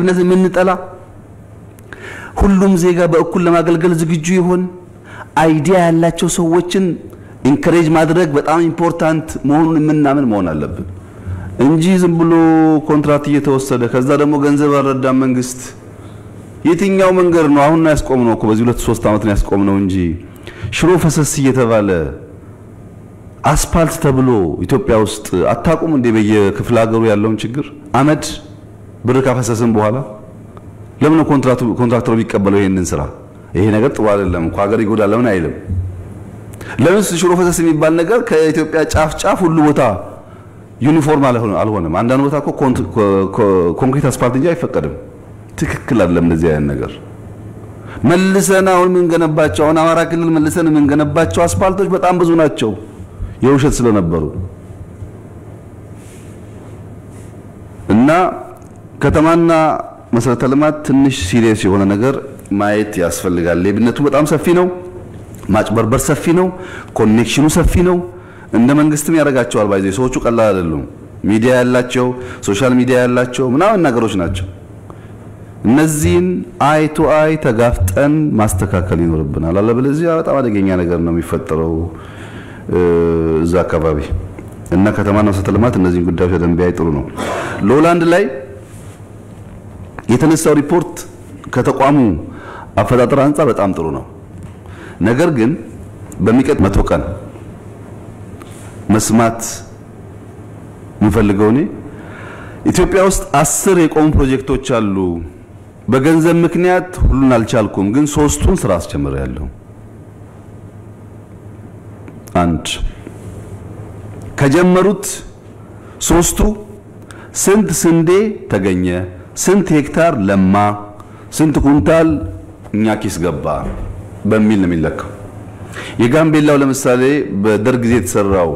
ሌብነት የምንጠላ ሁሉም ዜጋ በእኩል ለማገልገል ዝግጁ ይሆን አይዲያ ያላቸው ሰዎችን ኢንከሬጅ ማድረግ በጣም ኢምፖርታንት መሆኑን የምናምን መሆን አለብን እንጂ ዝም ብሎ ኮንትራክት እየተወሰደ ከዛ ደግሞ ገንዘብ አረዳ መንግስት የትኛው መንገድ ነው አሁን ያስቆምነው እኮ በዚህ 2-3 አመት ነው ያስቆምነው እንጂ ሽሮ ፈሰስ እየተባለ አስፓልት ተብሎ ኢትዮጵያ ውስጥ አታቁም እንደ በየክፍለ ሀገሩ ያለውን ችግር አመድ ብር ካፈሰሰን በኋላ ለምን ኮንትራክተሩ ቢቀበለው ይሄንን ስራ ይሄ ነገር ጥሩ አይደለም እኮ ሀገር ይጎዳል ለምን አይልም ለምን ሽሮ ፈሰስ የሚባል ነገር ከኢትዮጵያ ጫፍ ሁሉ ቦታ ዩኒፎርም አልሆነም አንዳንድ ቦታ እኮ ኮንክሪት አስፓልት እንጂ አይፈቀድም ትክክል አይደለም እንደዚህ አይነት ነገር መልሰና አሁን ምን ገነባቸው አሁን አማራ ክልል መልሰን ምን ገነባቸው አስፓልቶች በጣም ብዙ ናቸው የውሸት ስለነበሩ እና ከተማና መሰረተ ልማት ትንሽ ሲሪየስ የሆነ ነገር ማየት ያስፈልጋል ሌብነቱ በጣም ሰፊ ነው ማጭበርበር ሰፊ ነው ኮኔክሽኑ ሰፊ ነው እንደ መንግስትም ያረጋቸዋል ባይዘ ሰዎቹ ቀላል አይደሉም ሚዲያ ያላቸው ሶሻል ሚዲያ ያላቸው ምናምን ነገሮች ናቸው እነዚህን አይ ቱ አይ ተጋፍጠን ማስተካከል ይኖርብናል አለበለዚያ በጣም አደገኛ ነገር ነው የሚፈጠረው እዛ አካባቢ እና ከተማና መሰረተ ልማት እነዚህን ጉዳዮች ደንቢያ ጥሩ ነው ሎላንድ ላይ የተነሳው ሪፖርት ከተቋሙ አፈጣጠር አንፃር በጣም ጥሩ ነው ነገር ግን በሚቀጥ 100 ቀን መስማት ምፈልገው ነው ኢትዮጵያ ውስጥ 10 የቆሙ ፕሮጀክቶች አሉ በገንዘብ ምክንያት ሁሉን አልቻልኩም ግን 3ቱን ስራ አስጀምሬያለሁ አንድ ከጀመሩት 3ቱ ስንት ስንዴ ተገኘ ስንት ሄክታር ለማ ስንት ኩንታል እኛ ኪስ ገባ በሚል ነው የሚለካው የጋምቤላው ለምሳሌ በደርግ ጊዜ የተሰራው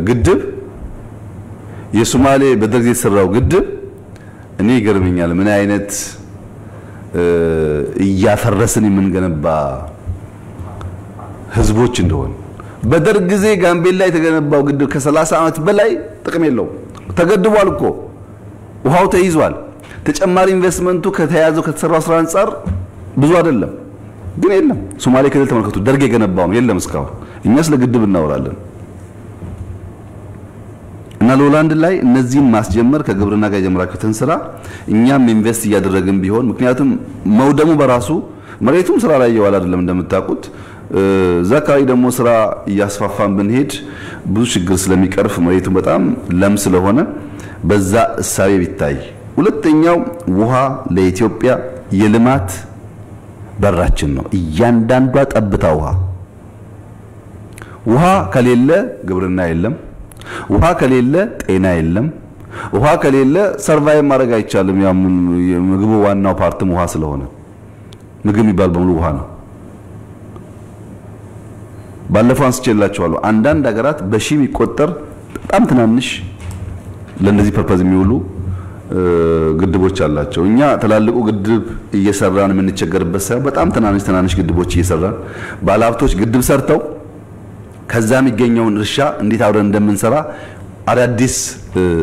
ግድብ የሶማሌ በደርግ ጊዜ የተሰራው ግድብ እኔ ይገርመኛል ምን አይነት እያፈረስን የምንገነባ ህዝቦች እንደሆነ በደርግ ጊዜ ጋምቤላ የተገነባው ግድብ ከ30 አመት በላይ ጥቅም የለው ተገድቧል እኮ ውሃው ተይዟል ተጨማሪ ኢንቨስትመንቱ ከተያዘው ከተሰራው ስራ አንፃር ብዙ አይደለም ግን የለም ሶማሌ ክልል ተመልከቱ ደርግ የገነባው የለም እስካሁን እኛስ ለግድብ እናወራለን እና ሎላንድ ላይ እነዚህን ማስጀመር ከግብርና ጋር የጀመራችሁትን ስራ እኛም ኢንቨስት እያደረግን ቢሆን ምክንያቱም መውደሙ በራሱ መሬቱም ስራ ላይ ይዋል አይደለም እንደምታውቁት ዘካይ ደግሞ ስራ እያስፋፋን ብንሄድ ብዙ ችግር ስለሚቀርፍ መሬቱ በጣም ለም ስለሆነ በዛ እሳቤ ቢታይ ሁለተኛው ውሃ ለኢትዮጵያ የልማት በራችን ነው እያንዳንዷ ጠብታ ውሃ ከሌለ ግብርና የለም ውሃ ከሌለ ጤና የለም ውሃ ከሌለ ሰርቫይቭ ማድረግ አይቻልም ያ ምግቡ ዋናው ፓርት ውሃ ስለሆነ ምግብ ይባል በሙሉ ውሃ ነው ባለፈው አንስቼላችኋለሁ አንዳንድ ሀገራት በሺ የሚቆጠር በጣም ትናንሽ ለነዚህ ፐርፐዝ የሚውሉ ግድቦች አላቸው እኛ ተላልቁ ግድብ እየሰራን የምንቸገርበት ሳይሆን በጣም ትናንሽ ግድቦች እየሰራን ባለሀብቶች ግድብ ሰርተው ከዛም ይገኘውን እርሻ እንዴት አብረን እንደምንሰራ አዳዲስ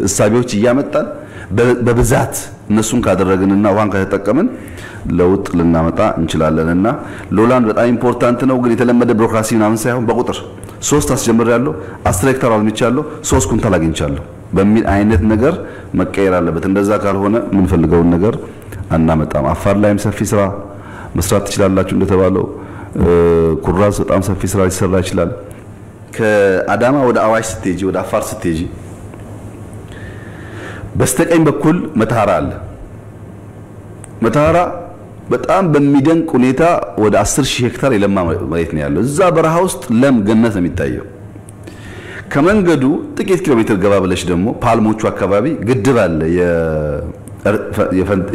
እሳቢዎች እያመጣን በብዛት እነሱን ካደረግንና ውሃን ከተጠቀምን ለውጥ ልናመጣ እንችላለንና ሎላንድ በጣም ኢምፖርታንት ነው ግን የተለመደ ቢሮክራሲ ምናምን ሳይሆን በቁጥር 3 አስጀምሬያለሁ 10 ሄክታር አልምቻለሁ 3 ኩንታል አግኝቻለሁ በሚል አይነት ነገር መቀየር አለበት እንደዛ ካልሆነ ምን ፈልገውን ነገር አናመጣም አፋር ላይም ሰፊ ስራ መስራት ትችላላችሁ እንደተባለው ኩራዝ በጣም ሰፊ ስራ ሊሰራ ይችላል ከአዳማ ወደ አዋሽ ስትሄጂ ወደ አፋር ስትሄጂ በስተቀኝ በኩል መታራ አለ መታራ በጣም በሚደንቅ ሁኔታ ወደ 10000 ሄክታር የለማ መሬት ነው ያለው እዛ በረሃ ውስጥ ለም ገነት ነው የሚታየው ከመንገዱ ጥቂት ኪሎ ሜትር ገባ ብለሽ ደግሞ ፓልሞቹ አካባቢ ግድብ አለ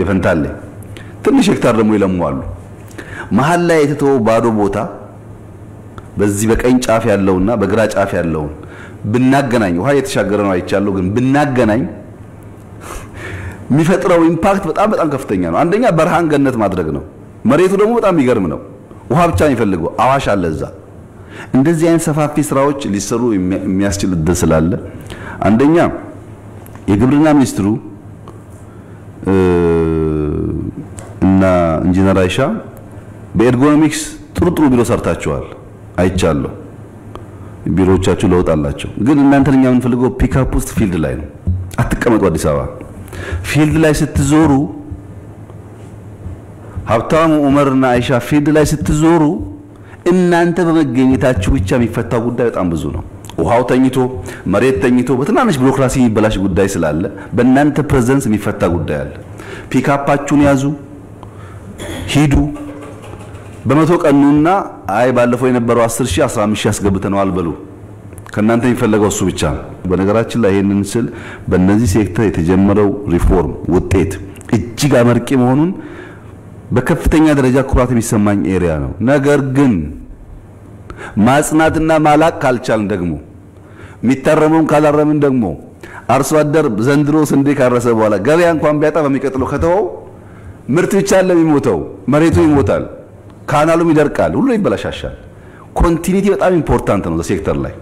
የፈንታሌ ትንሽ ሄክታር ደግሞ ይለማሉ መሃል ላይ የተተወው ባዶ ቦታ በዚህ በቀኝ ጫፍ ያለውና በግራ ጫፍ ያለው ብናገናኝ ውሃ የተሻገረ ነው አይቻለው ግን ብናገናኝ የሚፈጥረው ኢምፓክት በጣም ከፍተኛ ነው አንደኛ በርሃን ገነት ማድረግ ነው መሬቱ ደግሞ በጣም ይገርም ነው ውሃ ብቻ የሚፈልገው አዋሽ አለ እዛ እንደዚህ አይነት ሰፋፊ ስራዎች ሊሰሩ የሚያስችል እድል ስላለ አንደኛ የግብርና ሚኒስትሩ እና ኢንጂነር አይሻ በኤርጎኖሚክስ ጥሩ ቢሮ ሰርታችኋል አይቻለሁ ቢሮዎቻችሁ ለውጥ አላቸው ግን እናንተኛ ምን ፈልገው ፒክአፕ ውስጥ ፊልድ ላይ ነው አትቀመጡ አዲስ አበባ ፊልድ ላይ ስትዞሩ ሀብታሙ ዑመርና አይሻ ፊልድ ላይ ስትዞሩ እናንተ በመገኘታችሁ ብቻ የሚፈታው ጉዳይ በጣም ብዙ ነው ውሃው ተኝቶ መሬት ተኝቶ በትናንሽ ቢሮክራሲ የሚበላሽ ጉዳይ ስላለ በእናንተ ፕሬዘንስ የሚፈታ ጉዳይ አለ ፒክአፓችሁን ያዙ ሂዱ በመቶ ቀኑና አይ ባለፈው የነበረው 10000 15000 ያስገብተናል በሉ ከናንተ የሚፈልገው እሱ ብቻ በነገራችን ላይ ይሄንን ስል በእነዚህ ሴክተር የተጀመረው ሪፎርም ውጤት እጅግ አመርቂ መሆኑን በከፍተኛ ደረጃ ኩራት የሚሰማኝ ኤሪያ ነው ነገር ግን ማጽናትና ማላቅ ካልቻልን ደግሞ ሚተረሙን ካላረምን ደግሞ አርሶ አደር ዘንድሮ ስንዴ ካረሰ በኋላ ገበያ እንኳን ቢያጣ በሚቀጥለው ከተው ምርት ብቻ ለሚሞተው መሬቱ ይሞታል ካናሉም ይደርቃል ሁሉ ይበላሻሻል ኮንቲኒቲ በጣም ኢምፖርታንት ነው ሴክተር ላይ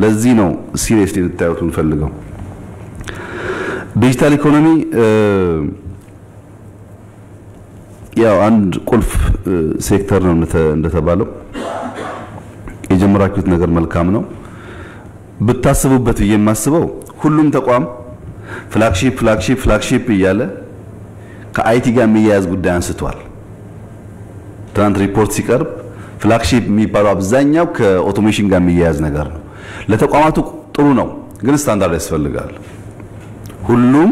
ለዚህ ነው ሲሪየስሊ እንታዩት እንፈልገው ዲጂታል ኢኮኖሚ ያው አንድ ቁልፍ ሴክተር ነው እንደተባለው የጀመራችሁት ነገር መልካም ነው ብታስቡበት የማስበው ሁሉም ተቋም ፍላግሺፕ እያለ ከአይቲ ጋር የሚያያዝ ጉዳይ አንስቷል ትናንት ሪፖርት ሲቀርብ ፍላግሺፕ የሚባለው አብዛኛው ከኦቶሜሽን ጋር የሚያያዝ ነገር ነው ለተቋማቱ ጥሩ ነው ግን ስታንዳርድ ያስፈልጋል ሁሉም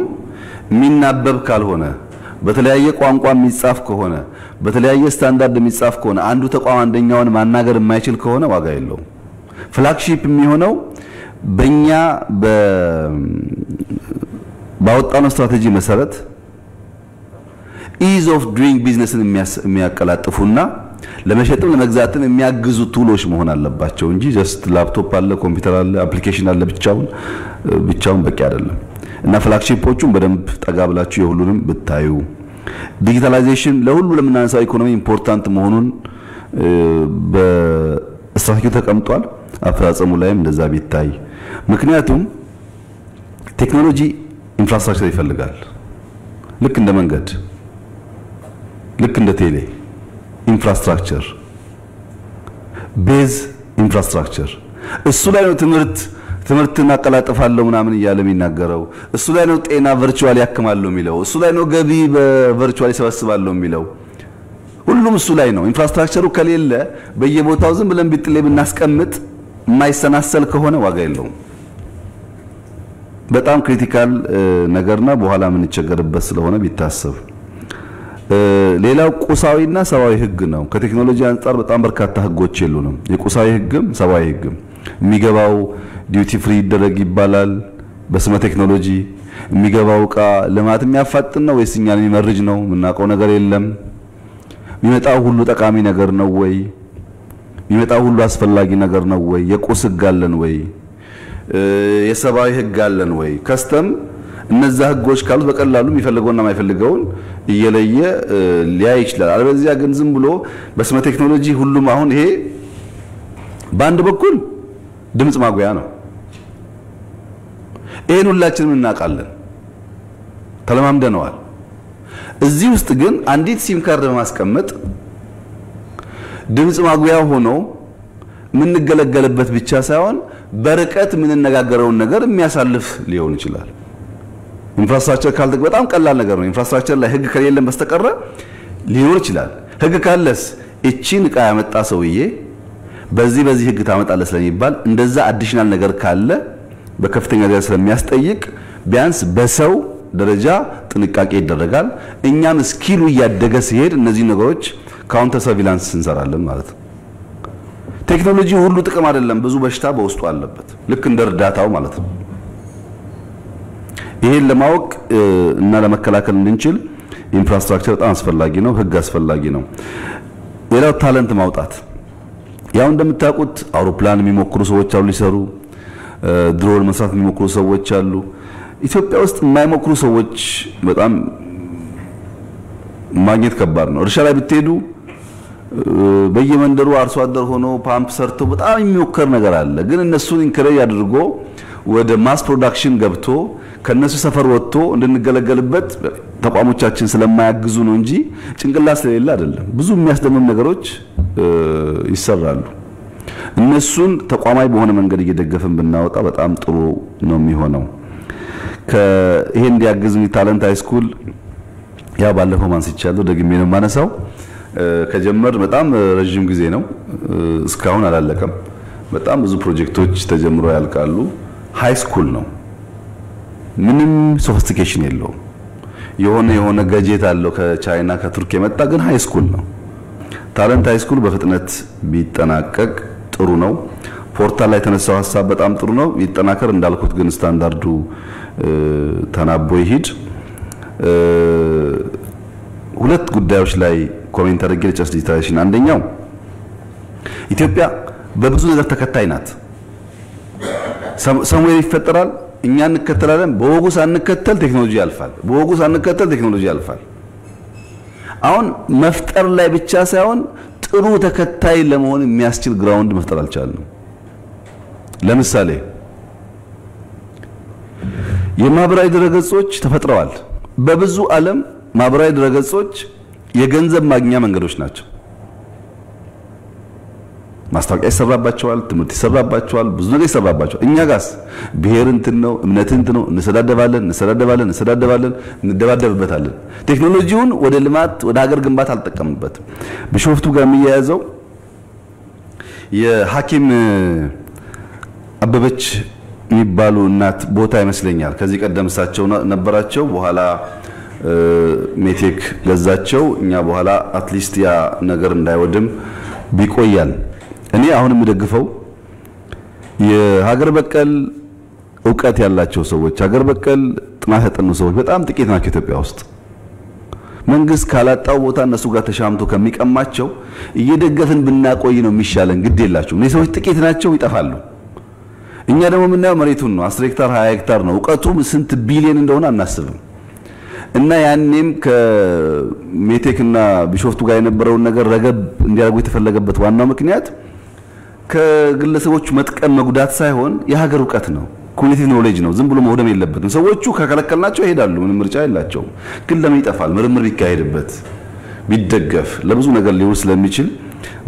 የሚናበብ ካልሆነ በተለያየ ቋንቋ የሚጻፍ ከሆነ በተለያየ ስታንዳርድ የሚጻፍ ከሆነ አንዱ ተቋም አንደኛውን ማናገር የማይችል ከሆነ ዋጋ የለውም ፍላግሺፕ የሚሆነው በእኛ ባወጣነው ስትራቴጂ መሰረት ኢዝ ኦፍ ዱይንግ ቢዝነስን የሚያቀላጥፉና ለመሸጥም ለመግዛትም የሚያግዙ ቱሎች መሆን አለባቸው እንጂ ጀስት ላፕቶፕ አለ ኮምፒውተር አለ አፕሊኬሽን አለ ብቻውን በቂ አይደለም እና ፍላግሺፖቹን በደንብ ጠጋብላችሁ የሁሉንም ብታዩ ዲጂታላይዜሽን ለሁሉ ለምናነሳው ኢኮኖሚ ኢምፖርታንት መሆኑን በስትራቴጂው ተቀምጧል አፈጻጸሙ ላይም እንደዛ ቢታይ ምክንያቱም ቴክኖሎጂ ኢንፍራስትራክቸር ይፈልጋል ልክ እንደ መንገድ ልክ እንደ ቴሌ ኢንፍራስትራክቸር ቤዝ ኢንፍራስትራክቸር እሱ ላይ ነው ትምህርትን አቀላጥፋለሁ ምናምን እያለ የሚናገረው እሱ ላይ ነው ጤና ቨርቹዋሊ ያከማለሁ የሚለው እሱ ላይ ነው ገቢ በቨርቹዋሊ ሰበስባለሁ የሚለው ሁሉም እሱ ላይ ነው ኢንፍራስትራክቸሩ ከሌለ በየቦታው ዝም ብለን ቢጥሌ ብናስቀምጥ የማይሰናሰል ከሆነ ዋጋ የለውም በጣም ክሪቲካል ነገርና በኋላ ምን ይቸገርበት ስለሆነ ቢታሰብ ሌላው ቁሳዊና ሰዋዊ ህግ ነው ከቴክኖሎጂ አንፃር በጣም በርካታ ህጎች የሉንም የቁሳዊ ህግም ሰዋዊ ህግም የሚገባው ዲዩቲ ፍሪ ይደረግ ይባላል በስመ ቴክኖሎጂ የሚገባው ቃ ለማት የሚያፋጥን ነው ወይስ እኛን የሚመርጅ ነው ምናቀው ነገር የለም የሚመጣው ሁሉ ጠቃሚ ነገር ነው ወይ የሚመጣው ሁሉ አስፈላጊ ነገር ነው ወይ የቁስ ህግ አለን ወይ የሰባዊ ህግ አለን ወይ ከስተም እነዛ ህጎች ካሉ በቀላሉ የሚፈልገውና የማይፈልገውን እየለየ ሊያይ ይችላል አለበለዚያ ግን ዝም ብሎ በስመ ቴክኖሎጂ ሁሉም አሁን ይሄ በአንድ በኩል ድምጽ ማጉያ ነው ይሄን ሁላችንም እናውቃለን ተለማምደነዋል እዚህ ውስጥ ግን አንዲት ሲም ካርድ በማስቀመጥ ድምጽ ማጉያ ሆኖ ምን እንገለገልበት ብቻ ሳይሆን በርቀት ምን እንነጋገረው ነገር የሚያሳልፍ ሊሆን ይችላል ኢንፍራስትራክቸር ካልተገ በጣም ቀላል ነገር ነው ኢንፍራስትራክቸር ላይ ህግ ከሌለም በስተቀር ሊኖር ይችላል ህግ ካለስ እቺን ቃ ያመጣ ሰውዬ በዚህ ህግ ታመጣለ ስለሚባል እንደዛ አዲሽናል ነገር ካለ በከፍተኛ ደረጃ ስለሚያስጠይቅ ቢያንስ በሰው ደረጃ ጥንቃቄ ይደረጋል እኛም ስኪሉ ያደገ ሲሄድ እነዚህ ነገሮች ካውንተር ሰርቪላንስ እንሰራለን ማለት ነው ቴክኖሎጂ ሁሉ ጥቅም አይደለም ብዙ በሽታ በውስጡ አለበት ልክ እንደ እርዳታው ማለት ነው ይሄን ለማወቅ እና ለመከላከል እንድንችል ኢንፍራስትራክቸር በጣም አስፈላጊ ነው ህግ አስፈላጊ ነው ሌላው ታለንት ማውጣት ያው እንደምታውቁት አውሮፕላን የሚሞክሩ ሰዎች አሉ ሊሰሩ ድሮን መስራት የሚሞክሩ ሰዎች አሉ ኢትዮጵያ ውስጥ የማይሞክሩ ሰዎች በጣም ማግኘት ከባድ ነው እርሻ ላይ ብትሄዱ በየመንደሩ አርሶ አደር ሆኖ ፓምፕ ሰርቶ በጣም የሚሞከር ነገር አለ ግን እነሱን ኢንከሬጅ አድርጎ ወደ ማስ ፕሮዳክሽን ገብቶ ከነሱ ሰፈር ወጥቶ እንድንገለገልበት ተቋሞቻችን ስለማያግዙ ነው እንጂ ጭንቅላት ስለሌለ አይደለም። ብዙ የሚያስደምም ነገሮች ይሰራሉ። እነሱን ተቋማዊ በሆነ መንገድ እየደገፈን ብናወጣ በጣም ጥሩ ነው የሚሆነው። ይሄ እንዲያግዝኝ ታለንት ሃይስኩል ያ ባለፈው ማንስቻለሁ ደግሜ ነው ማነሳው። ከጀመር በጣም ረጅም ጊዜ ነው፣ እስካሁን አላለቀም። በጣም ብዙ ፕሮጀክቶች ተጀምረው ያልቃሉ። ሃይስኩል ነው፣ ምንም ሶፊስቲኬሽን የለውም። የሆነ ጋጀት አለው ከቻይና ከቱርክ የመጣ ግን ሃይስኩል ነው። ታለንት ሃይስኩል በፍጥነት ቢጠናቀቅ ጥሩ ነው። ፖርታል ላይ ተነሳው ሐሳብ በጣም ጥሩ ነው፣ ይጠናከር። እንዳልኩት ግን ስታንዳርዱ ተናቦ ይሂድ። ሁለት ጉዳዮች ላይ ኮሜንት አድርጌ ልጨርስ። ዲጂታላይዜሽን አንደኛው ኢትዮጵያ በብዙ ነገር ተከታይ ናት። ሰሙዌር ይፈጠራል፣ እኛ እንከተላለን። በወጉ ሳንከተል ቴክኖሎጂ ያልፋል፣ በወጉ ሳንከተል ቴክኖሎጂ ያልፋል። አሁን መፍጠር ላይ ብቻ ሳይሆን ጥሩ ተከታይ ለመሆን የሚያስችል ግራውንድ መፍጠር አልቻልንም። ለምሳሌ የማህበራዊ ድረገጾች ተፈጥረዋል። በብዙ ዓለም ማህበራዊ ድረገጾች የገንዘብ ማግኛ መንገዶች ናቸው። ማስታወቂያ ይሰራባቸዋል፣ ትምህርት ይሰራባቸዋል፣ ብዙ ነገር ይሰራባቸዋል። እኛ ጋስ ብሔር እንትን ነው፣ እምነት እንትን ነው፣ እንሰዳደባለን፣ እንደባደብበታለን። ቴክኖሎጂውን ወደ ልማት ወደ ሀገር ግንባታ አልተጠቀምንበትም። ቢሾፍቱ ጋር የሚያያዘው የሐኪም አበበች የሚባሉ እናት ቦታ ይመስለኛል። ከዚህ ቀደም እሳቸው ነበራቸው፣ በኋላ ሜቴክ ገዛቸው። እኛ በኋላ አትሊስት ያ ነገር እንዳይወድም ቢቆያል። እኔ አሁን የምደግፈው የሀገር በቀል ዕውቀት ያላቸው ሰዎች፣ ሀገር በቀል ጥናት ያጠኑ ሰዎች በጣም ጥቂት ናቸው ኢትዮጵያ ውስጥ። መንግስት ካላጣው ቦታ እነሱ ጋር ተሻምቶ ከሚቀማቸው እየደገፍን ብናቆይ ነው የሚሻለን። ግድ የላቸውም። እነዚህ ሰዎች ጥቂት ናቸው፣ ይጠፋሉ። እኛ ደግሞ የምናየው መሬቱን ነው። 10 ሄክታር 20 ሄክታር ነው። ዕውቀቱም ስንት ቢሊዮን እንደሆነ አናስብም። እና ያኔም ከሜቴክና ቢሾፍቱ ጋር የነበረውን ነገር ረገብ እንዲያደርጉ የተፈለገበት ዋናው ምክንያት ከግለሰቦች መጥቀም መጉዳት ሳይሆን የሀገር ዕውቀት ነው፣ ኮግኒቲቭ ኖሌጅ ነው። ዝም ብሎ መውደም የለበትም። ሰዎቹ ከከለከልናቸው ይሄዳሉ፣ ምንም ምርጫ የላቸውም። ግን ለምን ይጠፋል? ምርምር ቢካሄድበት ቢደገፍ ለብዙ ነገር ሊውል ስለሚችል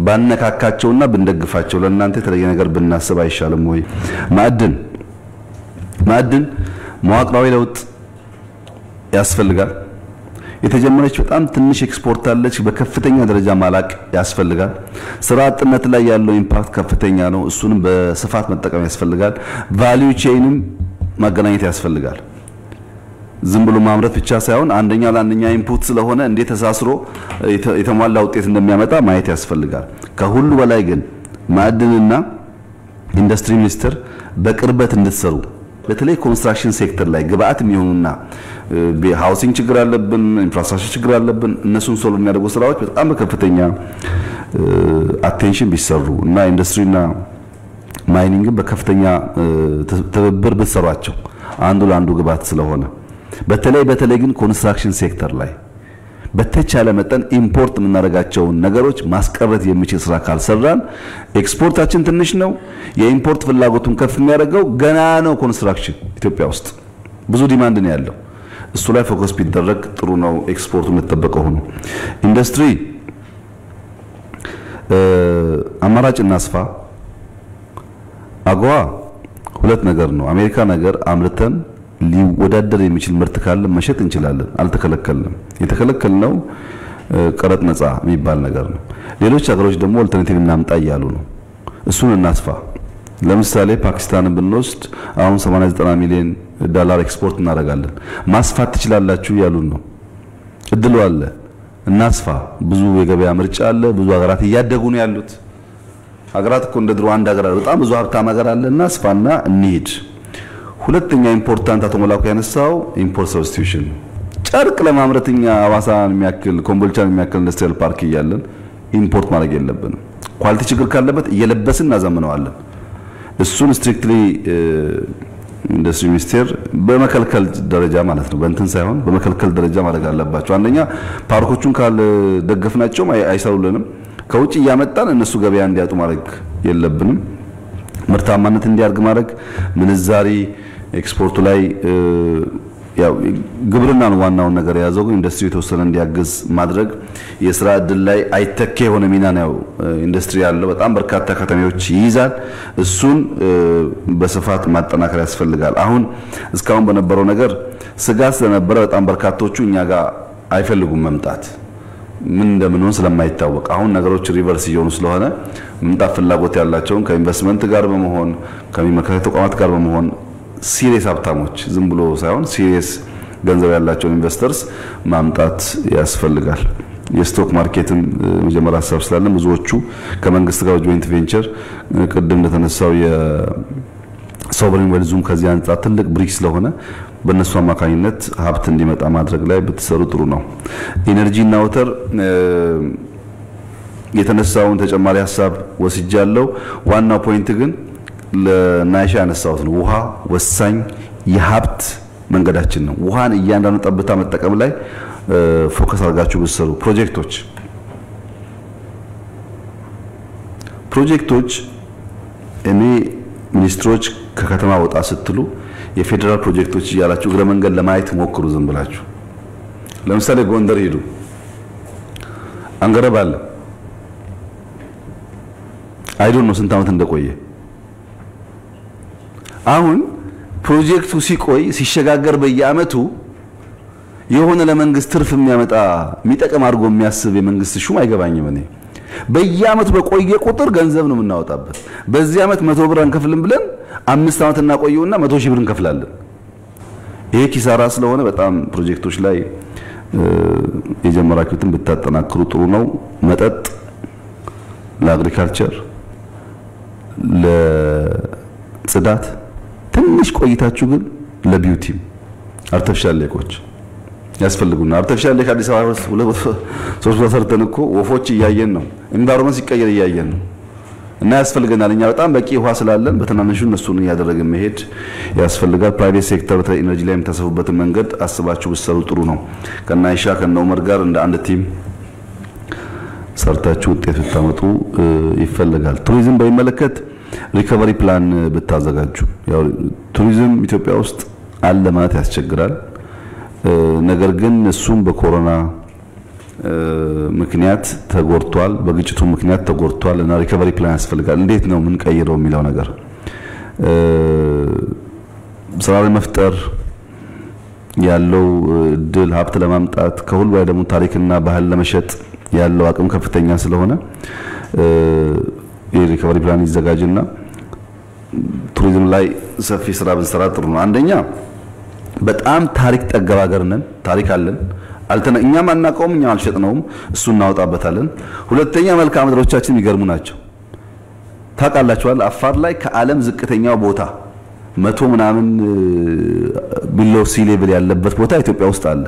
ባነካካቸውና ብንደግፋቸው ለእናንተ የተለየ ነገር ብናስብ አይሻልም ወይ? ማዕድን መዋቅራዊ ለውጥ ያስፈልጋል። የተጀመረች በጣም ትንሽ ኤክስፖርት አለች፣ በከፍተኛ ደረጃ ማላቅ ያስፈልጋል። ስራ አጥነት ላይ ያለው ኢምፓክት ከፍተኛ ነው፣ እሱንም በስፋት መጠቀም ያስፈልጋል። ቫልዩ ቼይንም ማገናኘት ያስፈልጋል። ዝም ብሎ ማምረት ብቻ ሳይሆን አንደኛ ለአንደኛ ኢንፑት ስለሆነ እንዴት ተሳስሮ የተሟላ ውጤት እንደሚያመጣ ማየት ያስፈልጋል። ከሁሉ በላይ ግን ማዕድንና ኢንዱስትሪ ሚኒስቴር በቅርበት እንድትሰሩ፣ በተለይ ኮንስትራክሽን ሴክተር ላይ ግብአት የሚሆኑና ሃውሲንግ ችግር አለብን፣ ኢንፍራስትራክቸር ችግር አለብን። እነሱን ሶልቭ የሚያደርጉ ስራዎች በጣም በከፍተኛ አቴንሽን ቢሰሩ እና ኢንዱስትሪና ማይኒንግን በከፍተኛ ትብብር ብትሰሯቸው አንዱ ለአንዱ ግብአት ስለሆነ በተለይ ግን ኮንስትራክሽን ሴክተር ላይ በተቻለ መጠን ኢምፖርት የምናደርጋቸውን ነገሮች ማስቀረት የሚችል ስራ ካልሰራን ኤክስፖርታችን ትንሽ ነው። የኢምፖርት ፍላጎቱን ከፍ የሚያደርገው ገና ነው። ኮንስትራክሽን ኢትዮጵያ ውስጥ ብዙ ዲማንድ ነው ያለው። እሱ ላይ ፎከስ ቢደረግ ጥሩ ነው። ኤክስፖርቱ እንደተጠበቀው ሆኖ ኢንዱስትሪ አማራጭ እናስፋ። አጓ ሁለት ነገር ነው። አሜሪካ ነገር አምርተን ሊወዳደር የሚችል ምርት ካለ መሸጥ እንችላለን፣ አልተከለከልንም። የተከለከልነው ቀረጥ ነፃ የሚባል ነገር ነው። ሌሎች ሀገሮች ደግሞ አልተርናቲቭ እናምጣ እያሉ ነው። እሱን እናስፋ። ለምሳሌ ፓኪስታንን ብንወስድ አሁን 80-90 ሚሊዮን ዶላር ኤክስፖርት እናደርጋለን። ማስፋት ትችላላችሁ ያሉን ነው። እድሉ አለ፣ እናስፋ። ብዙ የገበያ ምርጫ አለ። ብዙ ሀገራት እያደጉ ነው ያሉት። ሀገራት እኮ እንደ ድሮ አንድ ሀገር በጣም ብዙ ሀብታም ሀገር አለ። እናስፋና እንሂድ። ሁለተኛ ኢምፖርታንት አቶ መላኩ ያነሳው ኢምፖርት ሰብስቲዩሽን። ጨርቅ ለማምረትኛ አዋሳን የሚያክል ኮምቦልቻን የሚያክል ኢንዱስትሪያል ፓርክ እያለን ኢምፖርት ማድረግ የለብንም። ኳሊቲ ችግር ካለበት እየለበስን እናዘምነዋለን። እሱን ስትሪክትሊ ኢንዱስትሪ ሚኒስቴር በመከልከል ደረጃ ማለት ነው፣ በእንትን ሳይሆን በመከልከል ደረጃ ማድረግ አለባቸው። አንደኛ ፓርኮቹን ካልደገፍናቸው አይሰሩልንም። ከውጭ እያመጣን እነሱ ገበያ እንዲያጡ ማድረግ የለብንም። ምርታማነት እንዲያርግ ማድረግ፣ ምንዛሪ ኤክስፖርቱ ላይ ያው ግብርናን ዋናውን ነገር ያዘው ኢንዱስትሪ የተወሰነ እንዲያግዝ ማድረግ የሥራ ዕድል ላይ አይተኬ የሆነ ሚና ነው ኢንዱስትሪ ያለው በጣም በርካታ ከተሞች ይይዛል እሱን በስፋት ማጠናከር ያስፈልጋል አሁን እስካሁን በነበረው ነገር ስጋት ስለነበረ በጣም በርካቶቹ እኛ ጋር አይፈልጉም መምጣት ምን እንደምንሆን ስለማይታወቅ አሁን ነገሮች ሪቨርስ እየሆኑ ስለሆነ መምጣት ፍላጎት ያላቸው ከኢንቨስትመንት ጋር በመሆን ከሚመከረ ተቋማት ጋር በመሆን ሲሪየስ ሀብታሞች ዝም ብሎ ሳይሆን ሲሪየስ ገንዘብ ያላቸው ኢንቨስተርስ ማምጣት ያስፈልጋል የስቶክ ማርኬትን መጀመሪያ ሐሳብ ስላለን ብዙዎቹ ከመንግስት ጋር ጆይንት ቬንቸር ቅድም እንደተነሳው የሶቨሬን ዌልዙም ከዚህ አንጻር ትልቅ ብሪክ ስለሆነ በእነሱ አማካኝነት ሀብት እንዲመጣ ማድረግ ላይ ብትሰሩ ጥሩ ነው ኢነርጂ እና ወተር የተነሳውን ተጨማሪ ሐሳብ ወስጃለሁ ዋናው ፖይንት ግን ለናይሻ ያነሳሁት ነው ውሃ ወሳኝ የሀብት መንገዳችን ነው ውሃን እያንዳንዱ ጠብታ መጠቀም ላይ ፎከስ አድርጋችሁ ብትሰሩ ፕሮጀክቶች እኔ ሚኒስትሮች ከከተማ ወጣ ስትሉ የፌደራል ፕሮጀክቶች ያላችሁ እግረ መንገድ ለማየት ሞክሩ ዝም ብላችሁ ለምሳሌ ጎንደር ሄዱ አንገረባለ አይዶን ነው ስንት ዓመት እንደቆየ አሁን ፕሮጀክቱ ሲቆይ ሲሸጋገር በየአመቱ የሆነ ለመንግስት ትርፍ የሚያመጣ የሚጠቀም አድርጎ የሚያስብ የመንግስት ሹም አይገባኝም እኔ በየአመቱ በቆየ ቁጥር ገንዘብ ነው የምናወጣበት በዚህ አመት 100 ብር አንከፍልም ብለን 5 አመት እናቆየውና 100 ሺህ ብር እንከፍላለን ይሄ ኪሳራ ስለሆነ በጣም ፕሮጀክቶች ላይ የጀመራችሁትን ብታጠናክሩ ጥሩ ነው መጠጥ ለአግሪካልቸር ለጽዳት ትንሽ ቆይታችሁ ግን ለቢዩቲ አርቲፊሻል ሌኮች ያስፈልጉና አርቲፊሻል ሌክ አዲስ አበባ ውስጥ 3 ሰርተን እኮ ወፎች እያየን ነው ኢንቫይሮንመንት ሲቀየር እያየን ነው እና ያስፈልገናል እኛ በጣም በቂ ውሃ ስላለን በተናነሹ እነሱን ያደረገ መሄድ ያስፈልጋል ፕራይቬት ሴክተር በተለይ ኢነርጂ ላይ የምታሰፉበት መንገድ አስባችሁ ብትሰሩ ጥሩ ነው ከናይሻ ከነውመር ጋር እንደ አንድ ቲም ሰርታችሁ ውጤት ብታመጡ ይፈልጋል ቱሪዝም በሚመለከት ሪከቨሪ ፕላን ብታዘጋጁ ያው ቱሪዝም ኢትዮጵያ ውስጥ አለ ማለት ያስቸግራል ነገር ግን እሱም በኮሮና ምክንያት ተጎርቷል በግጭቱ ምክንያት ተጎርቷል እና ሪከቨሪ ፕላን ያስፈልጋል እንዴት ነው ምን ቀይረው የሚለው ነገር ስራ ለመፍጠር ያለው ድል ሀብት ለማምጣት ከሁሉ ላይ ደግሞ ታሪክና ባህል ለመሸጥ ያለው አቅም ከፍተኛ ስለሆነ የሪከቨሪ ፕላን ይዘጋጅና ቱሪዝም ላይ ሰፊ ስራ ብንሰራ ጥሩ ነው አንደኛ በጣም ታሪክ ጠገባገርነን ታሪክ አለን እኛም አናቀውም እኛም አልሸጥነውም እሱ እናወጣበታለን ሁለተኛ መልካም ምድሮቻችን የሚገርሙ ናቸው ታቃላችኋል አፋር ላይ ከዓለም ዝቅተኛው ቦታ 100 ምናምን ቢሎ ሲ ሌቭል ያለበት ቦታ ኢትዮጵያ ውስጥ አለ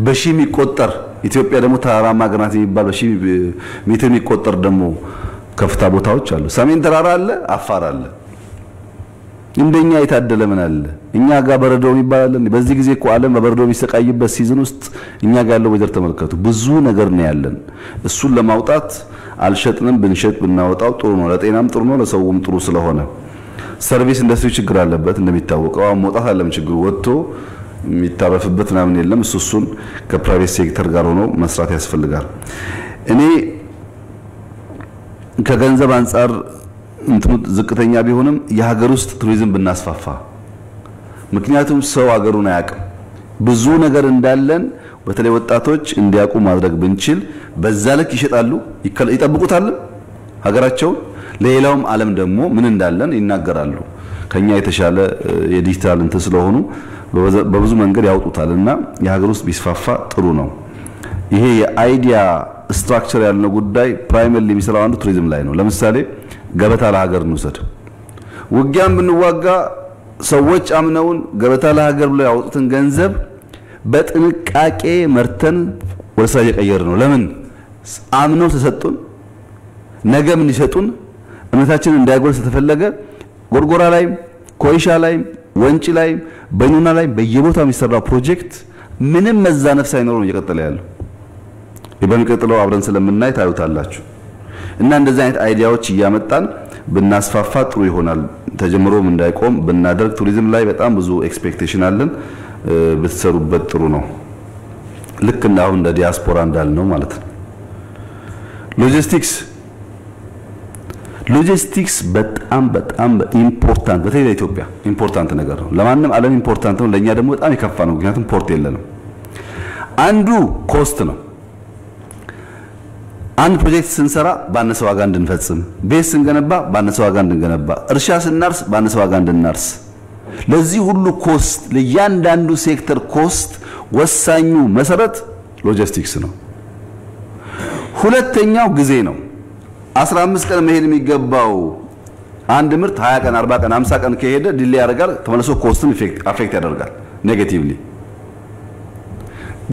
በሺ የሚቆጠር ኢትዮጵያ ደግሞ ተራራማ ሀገራት የሚባል በሺ ሜትር የሚቆጠር ደግሞ ከፍታ ቦታዎች አሉ ሰሜን ተራራ አለ አፋር አለ እንደኛ የታደለ ምን አለ እኛ ጋር በረዶ የሚባል በዚህ ጊዜ እኮ ዓለም በበረዶ የሚሰቃይበት ሲዝን ውስጥ እኛ ጋር ያለው ወይዘር ተመልከቱ ብዙ ነገር ነው ያለን እሱን ለማውጣት አልሸጥንም ብንሸጥ ብናወጣው ጥሩ ነው ለጤናም ጥሩ ነው ለሰውም ጥሩ ስለሆነ ሰርቪስ ኢንዱስትሪ ችግር አለበት እንደሚታወቀው መውጣት አለም ችግሩ ወጥቶ የሚታረፍበት ምናምን የለም እሱን ከፕራይቬት ሴክተር ጋር ሆኖ መስራት ያስፈልጋል እኔ ከገንዘብ አንፃር ዝቅተኛ ቢሆንም የሀገር ውስጥ ቱሪዝም ብናስፋፋ ምክንያቱም ሰው ሀገሩን አያውቅም ብዙ ነገር እንዳለን በተለይ ወጣቶች እንዲያውቁ ማድረግ ብንችል በዛ ልክ ይሸጣሉ ይጠብቁታል ሀገራቸው ለሌላውም ዓለም ደግሞ ምን እንዳለን ይናገራሉ ከኛ የተሻለ የዲጂታል እንት ስለሆኑ በብዙ መንገድ ያውጡታልና የሀገር ውስጥ ቢስፋፋ ጥሩ ነው ይሄ የአይዲያ ስትራክቸር ያለው ጉዳይ ፕራይመሪሊ የሚሰራው አንዱ ቱሪዝም ላይ ነው ለምሳሌ ገበታ ለሀገር እንውሰድ ውጊያም ብንዋጋ ሰዎች አምነውን ገበታ ለሀገር ብለው ያወጡትን ገንዘብ በጥንቃቄ መርተን ወደ ስራ እየቀየር ነው ለምን አምነው ተሰጡን ነገ ምን ይሰጡን እምነታችንን እንዳይጎል ተፈለገ ጎርጎራ ላይ ኮይሻ ላይ ወንጪ ላይ በይኑና ላይ በየቦታው የሚሰራው ፕሮጀክት ምንም መዛነፍ ሳይኖር ነው እየቀጠለ ያለው በሚቀጥለው አብረን ስለምናይ ታዩታላችሁ እና እንደዚህ አይነት አይዲያዎች እያመጣን ብናስፋፋ ጥሩ ይሆናል ተጀምሮም እንዳይቆም ብናደርግ ቱሪዝም ላይ በጣም ብዙ ኤክስፔክቴሽን አለን ብትሰሩበት ጥሩ ነው ልክ እንዳው እንደ ዲያስፖራ እንዳልነው ማለት ነው ሎጂስቲክስ በጣም ኢምፖርታንት በተለይ ለኢትዮጵያ ኢምፖርታንት ነገር ነው ለማንም ዓለም ኢምፖርታንት ነው ለኛ ደግሞ በጣም ይከፋ ነው ምክንያቱም ፖርት የለንም አንዱ ኮስት ነው አንድ ፕሮጀክት ስንሰራ ባነሰ ዋጋ እንድንፈጽም ቤት ስንገነባ ባነሰ ዋጋ እንድንገነባ እርሻ ስናርስ ባነሰ ዋጋ እንድናርስ ለዚህ ሁሉ ኮስት ለያንዳንዱ ሴክተር ኮስት ወሳኙ መሰረት ሎጂስቲክስ ነው ሁለተኛው ጊዜ ነው 15 ቀን መሄድ የሚገባው አንድ ምርት 20 ቀን 40 ቀን 50 ቀን ከሄደ ዲሌይ ያደርጋል ተመልሶ ኮስትን አፌክት ያደርጋል ኔጌቲቭሊ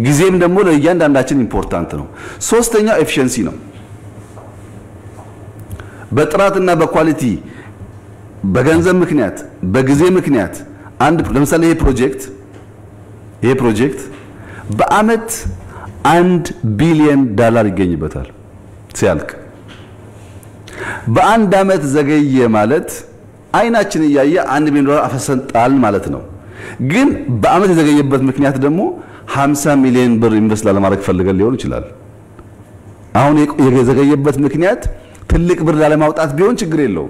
ጊዜም ደግሞ ለእያንዳንዳችን ኢምፖርታንት ነው ሶስተኛው ኤፊሺየንሲ ነው በጥራትና በኳሊቲ በገንዘብ ምክንያት በጊዜ ምክንያት አንድ ለምሳሌ ይሄ ፕሮጀክት በአመት $1 ቢሊዮን ይገኝበታል ሲያልቅ በአንድ አመት ዘገየ ማለት አይናችን ያያየ $1 ሚሊዮን አፈሰን ጣል ማለት ነው ግን በአመት የዘገየበት ምክንያት ደግሞ 50 ሚሊዮን ብር ኢንቨስት ለማድረግ ፈልገን ሊሆን ይችላል አሁን የዘገየበት ምክንያት ትልቅ ብር ለማውጣት ቢሆን ችግር የለው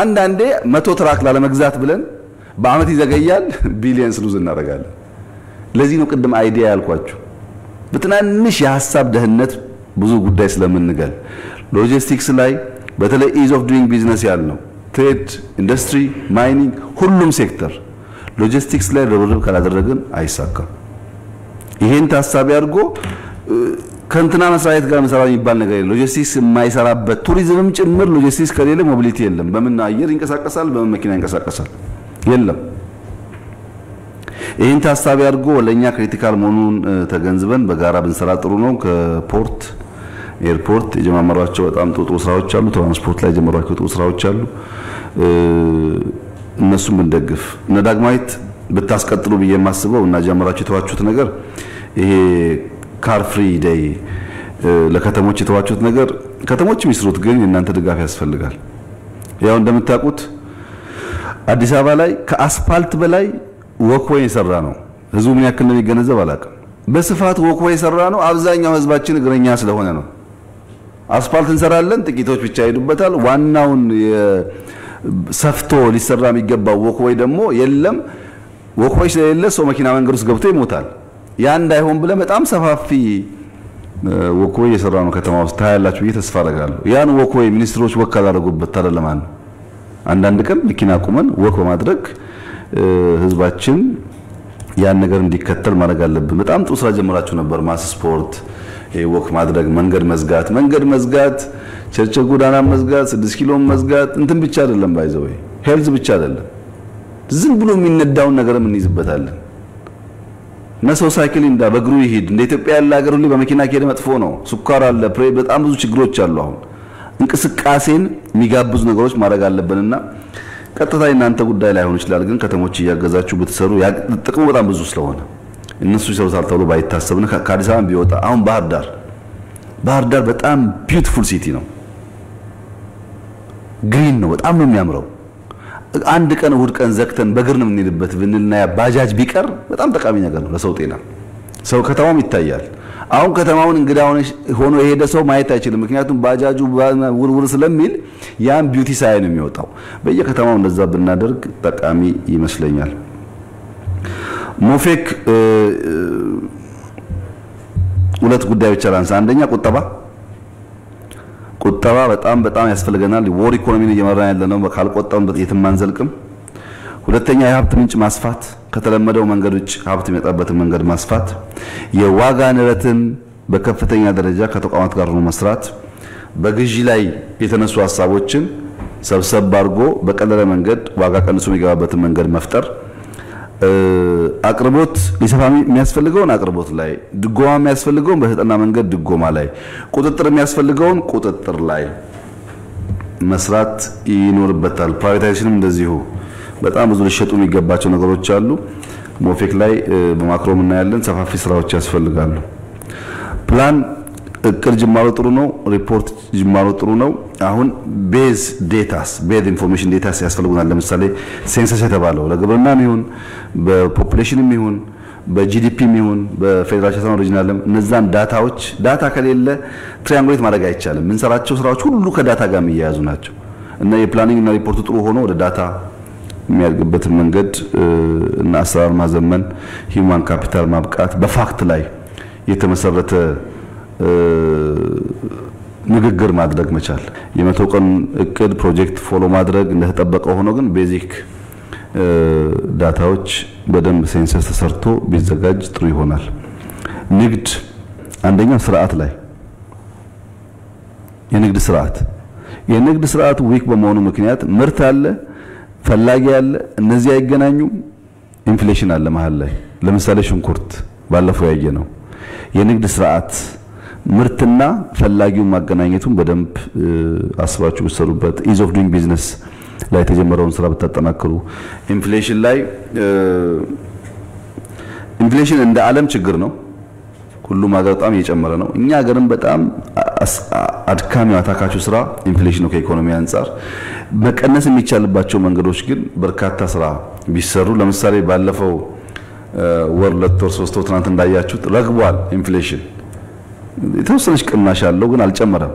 አንዳንዴ 100 ትራክ ለመግዛት ብለን በአመት ይዘገያል ቢሊየንስ ሉዝ እናደርጋለን ለዚህ ነው ቅድም አይዲያ ያልኳችሁ በትናንሽ የሐሳብ ደህንነት ብዙ ጉዳይ ስለምንገል ሎጂስቲክስ ላይ በተለይ ኢዝ ኦፍ ዱይንግ ቢዝነስ ያልነው ትሬድ ኢንዱስትሪ ማይኒንግ ሁሉም ሴክተር ሎጂስቲክስ ላይ ርብርብ ካላደረግን አይሳካም ይሄን ታሳቢ አድርጎ ከንትና መስራየት ጋር መሰራ የሚባል ነገር የለም ሎጂስቲክስ የማይሰራበት ቱሪዝምም ጭምር ሎጂስቲክስ ከሌለ ሞቢሊቲ የለም በምን አየር ይንቀሳቀሳል በምን መኪና ይንቀሳቀሳል የለም ይሄን ታሳቢ አድርጎ ለኛ ክሪቲካል መሆኑን ተገንዝበን በጋራ ብንሰራ ጥሩ ነው ከፖርት ኤርፖርት የጀማመሯቸው በጣም ጥሩ ስራዎች አሉ ትራንስፖርት ላይ የጀመሯቸው ጥሩ ስራዎች አሉ እነሱም እንደግፍ ነዳግማይት በታስቀጥሉ በየማስበው እና ጀመራችሁ ተዋችሁት ነገር ይሄ ካር ፍሪ ዴይ ለከተሞች የተዋችሁት ነገር ከተሞች ሚስሩት ግን እናንተ ድጋፍ ያስፈልጋል ያው እንደምታውቁት አዲስ አበባ ላይ ከአስፋልት በላይ ወክዌይ የሰራ ነው ህዝቡ ምን ያክል ነው የሚገነዘብ አላውቅም በስፋት ወክዌይ የሰራ ነው አብዛኛው ህዝባችን እግረኛ ስለሆነ ነው አስፋልት እንሰራለን ጥቂቶች ብቻ ይሄዱበታል ዋናውን ሰፍቶ ሊሰራ የሚገባው ወክዌይ ደግሞ የለም ወክዌይ ስለሌለ ሰው መኪና መንገድ ውስጥ ገብቶ ይሞታል ያ እንዳይሆን ብለ በጣም ሰፋፊ ወክዌይ የሰራ ነው ከተማ ውስጥ ታያላችሁ ተስፋ አደርጋለሁ ያን ወክዌይ ሚኒስትሮች ወካል አደረጉበት ታደለማን አንዳንድ ቀን መኪና ቆመን ወክ በማድረግ ህዝባችን ያን ነገር እንዲከተል ማድረግ አለብን በጣም ጥሩ ስራ ጀምራችሁ ነበር ማስ ስፖርት ወክ ማድረግ መንገድ መዝጋት ቸርቸር ጎዳና መዝጋት 6 ኪሎ መዝጋት እንትን ብቻ አይደለም ባይዘው ሄልዝ ብቻ አይደለም ዝም ብሎ የሚነዳውን ነገር ምን ይዝበታለን ነሰው ሳይክል እንዳ በእግሩ ይሄድ እንደ ኢትዮጵያ ያለ ሀገር ሁሉ በመኪና ከሄደ መጥፎ ነው ሱካር አለ በጣም ብዙ ችግሮች አሉ አሁን እንቅስቃሴን የሚጋብዙ ነገሮች ማድረግ አለብንና ቀጥታ እናንተ ጉዳይ ላይ ሆኖ ይችላል ግን ከተሞች ያገዛችሁ ብትሰሩ ጥቅሙ በጣም ብዙ ስለሆነ እነሱ ይሰሩታል ተብሎ ባይታሰብና ከአዲስ አበባ ቢወጣ አሁን ባህር ዳር በጣም ቢዩቲፉል ሲቲ ነው ግሪን ነው በጣም ነው የሚያምረው አንድ ቀን እሁድ ቀን ዘክተን በእግር ነው የምንሄድበት ብንልና ያ ባጃጅ ቢቀር በጣም ጠቃሚ ነገር ነው ለሰው ጤና ሰው ከተማውም ይታያል አሁን ከተማውን እንግዳ ሆኖ የሄደ ሰው ማየት አይችልም ምክንያቱም ባጃጁ ውርውር ስለሚል ያን ቢዩቲ ሳይ ነው የሚወጣው በየከተማው እንደዛ ብናደርግ ጠቃሚ ይመስለኛል ሞፌክ ሁለት ጉዳዮች አላንሳ አንደኛ ቁጠባ በጣም ያስፈልገናል ወር ኢኮኖሚን እየመራን ያለነው ካልቆጠብን የትም አንዘልቅም ሁለተኛ የሀብት ምንጭ ማስፋት ከተለመደው መንገዶች ሀብት የሚመጣበትን መንገድ ማስፋት የዋጋ ንረትን በከፍተኛ ደረጃ ከተቋማት ጋር ሆኖ መስራት በግዢ ላይ የተነሱ ሐሳቦችን ሰብሰብ አድርጎ በቀለለ መንገድ ዋጋ ቀንሶ የሚገባበትን መንገድ መፍጠር አቅርቦት ሊሰፋሚ የሚያስፈልገውን አቅርቦት ላይ ድጎማ የሚያስፈልገውን በተጠና መንገድ ድጎማ ላይ ቁጥጥር የሚያስፈልገውን ቁጥጥር ላይ መስራት ይኖርበታል ፕራይቬታይዜሽንም እንደዚሁ በጣም ብዙ ሊሸጡ የሚገባቸው ነገሮች አሉ ሞፌክ ላይ በማክሮም እና ያለን ሰፋፊ ስራዎች ያስፈልጋሉ ፕላን እቅድ ጅማሮ ጥሩ ነው ሪፖርት ጅማሮ ጥሩ ነው አሁን ቤዝ ኢንፎርሜሽን ዴታስ ያስፈልጉናል ለምሳሌ ሴንሰስ የተባለው ለግብርናም ይሁን በፖፑሌሽንም ይሁን በጂዲፒም ይሁን በፌደራል ሪጂናልም እነዛን ዳታ ከሌለ ትራያንጉሌት ማድረግ አይቻልም ምን ሰራቸው ስራዎች ሁሉ ከዳታ ጋር የሚያያዙ ናቸው እና የፕላኒንግ እና ሪፖርቱ ጥሩ ሆኖ ወደ ዳታ የሚያርግበት መንገድ እና አሰራር ማዘመን ሂውማን ካፒታል ማብቃት በፋክት ላይ የተመሰረተ ንግግር ማድረግ መቻል የመቶ ቀን እቅድ ፕሮጀክት ፎሎ ማድረግ እንደተጠበቀው ሆኖ ግን ቤዚክ ዳታዎች በደንብ ሴንሰስ ተሰርቶ ቢዘጋጅ ጥሩ ይሆናል ንግድ አንደኛው ስርዓት ላይ የንግድ ስርዓት ዊክ በመሆኑ ምክንያት ምርት አለ ፈላጊ አለ እነዚህ አይገናኙም ኢንፍሌሽን አለ መሃል ላይ ለምሳሌ ሽንኩርት ባለፈው ያየነው የንግድ ስርዓት ምርትና ፈላጊው ማገናኘቱን በደንብ አስባችሁ ብትሰሩበት ኢዝ ኦፍ ዱይንግ ቢዝነስ ላይ ተጀመረውን ስራ በተጠናከሩ ኢንፍሌሽን ላይ ኢንፍሌሽን እንደ ዓለም ችግር ነው ሁሉም ሀገር በጣም እየጨመረ ነው እኛ ሀገርም በጣም አድካሚ አታካቹ ስራ ኢንፍሌሽን ነው ከኢኮኖሚ አንፃር መቀነስ የሚቻልባቸው መንገዶች ግን በርካታ ስራ ቢሰሩ ለምሳሌ ባለፈው ወር 2 ወር 3 ወር ትናንት እንዳያችሁት ረግቧል ኢንፍሌሽን የተወሰነች ቅናሽ አለው ግን አልጨመረም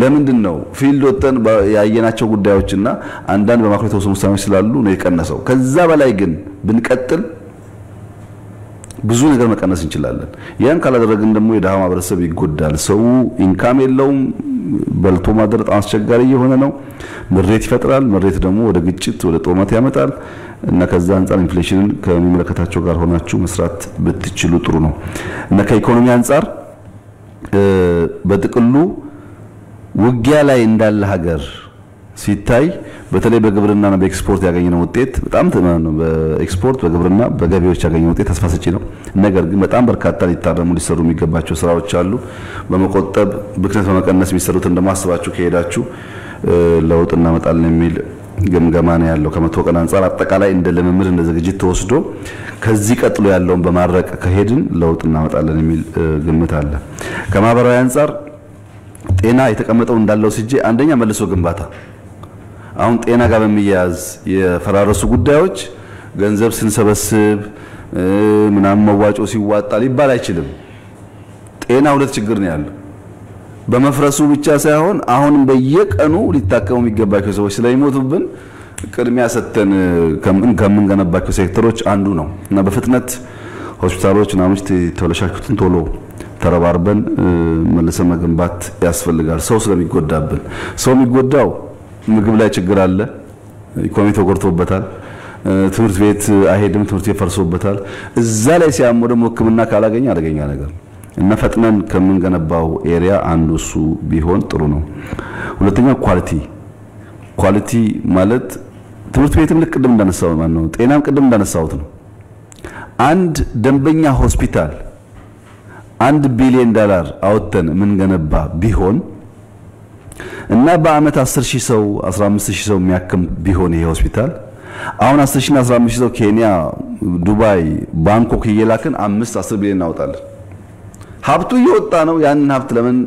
ለምንድነው ፊልድ ወጥተን ያየናቸው ጉዳዮችና አንዳንድ በማክሮ የተወሰኑ ውሳኔዎች ስላሉ ነው የቀነሰው ከዛ በላይ ግን ብንቀጥል ብዙ ነገር መቀነስ እንችላለን ያን ካላደረግን ደግሞ የደሃ ማህበረሰብ ይጎዳል ሰው ኢንካም የለውም በልቶ ማደር አስቸጋሪ የሆነ ነው ምሬት ይፈጥራል ምሬት ደግሞ ወደ ግጭት ወደ ጦርነት ያመጣል እና ከዛ አንፃር ኢንፍሌሽንን ከሚመለከታቸው ጋር ሆናችሁ መስራት ብትችሉ ጥሩ ነው እና ከኢኮኖሚ አንፃር በጥቅሉ ውጊያ ላይ እንዳለ ሀገር ሲታይ በተለይ በግብርናና በኤክስፖርት ያገኘነው ውጤት በጣም ተማምነው በኤክስፖርት በግብርና በገቢዎች ያገኘነው ውጤት ተስፋ ሰጪ ነው ነገር ግን በጣም በርካታ ሊታረሙ ሊሰሩ የሚገባቸው ስራዎች አሉ በመቆጠብ ብክነት በመቀነስ የሚሰሩት እንደማስባችሁ ከሄዳችሁ ለውጥ እናመጣለን የሚል ግምገማ ነው ያለው ከመቶ ቀን አንፃር አጠቃላይ እንደ ለምምድ እንደ ዝግጅት ተወስዶ ከዚህ ቀጥሎ ያለውን በማድረቅ ከሄድን ለውጥ እናመጣለን የሚል ግምት አለ ከማህበራዊ አንፃር ጤና የተቀመጠው እንዳለው ሲጂ አንደኛ መልሶ ግንባታ አሁን ጤና ጋር በሚያያዝ የፈራረሱ ጉዳዮች ገንዘብ ስንሰበስብ ምናምን መዋጮ ሲዋጣ ሊባል አይችልም ጤና ሁለት ችግር ነው ያለው በመፍረሱ ብቻ ሳይሆን አሁንም በየቀኑ ሊታከሙ የሚገባቸው ሰዎች ስለሚሞቱብን ቅድሚያ ሰተን ከምንገነባቸው ሴክተሮች አንዱ ነው እና በፍጥነት ሆስፒታሎች ናሙስት ተወለሻችሁትን ቶሎ ተረባርበን መልሰን መገንባት ያስፈልጋል ሰው ስለሚጎዳብን ሰው የሚጎዳው ምግብ ላይ ችግር አለ ኢኮኖሚ ተጎድቶበታል ትምህርት ቤት አይሄድም ትምህርት ቤት ፈርሶበታል እዛ ላይ ሲያሞ ደግሞ ህክምና ካላገኘ አደገኛ ነገር እና ፈጥነን ከምንገነባው ኤሪያ አንዱ እሱ ቢሆን ጥሩ ነው ሁለተኛው ኳሊቲ ማለት ትምህርት ቤትም ልቅድም እንዳነሳው ማለት ነው ጤናም ቅድም እንዳነሳውት ነው አንድ ደንበኛ ሆስፒታል $1 ቢሊዮን አውጥተን ምን ገነባ ቢሆን እና በአመት 10000 ሰው 15000 ሰው የሚያክም ቢሆን ይሄ ሆስፒታል አሁን 10000 እና 15000 ሰው ኬንያ ዱባይ ባንኮክ እየላከን 5-10 ቢሊዮን እናወጣለን ሀብቱ እየወጣ ነው ያንን ሀብት ለምን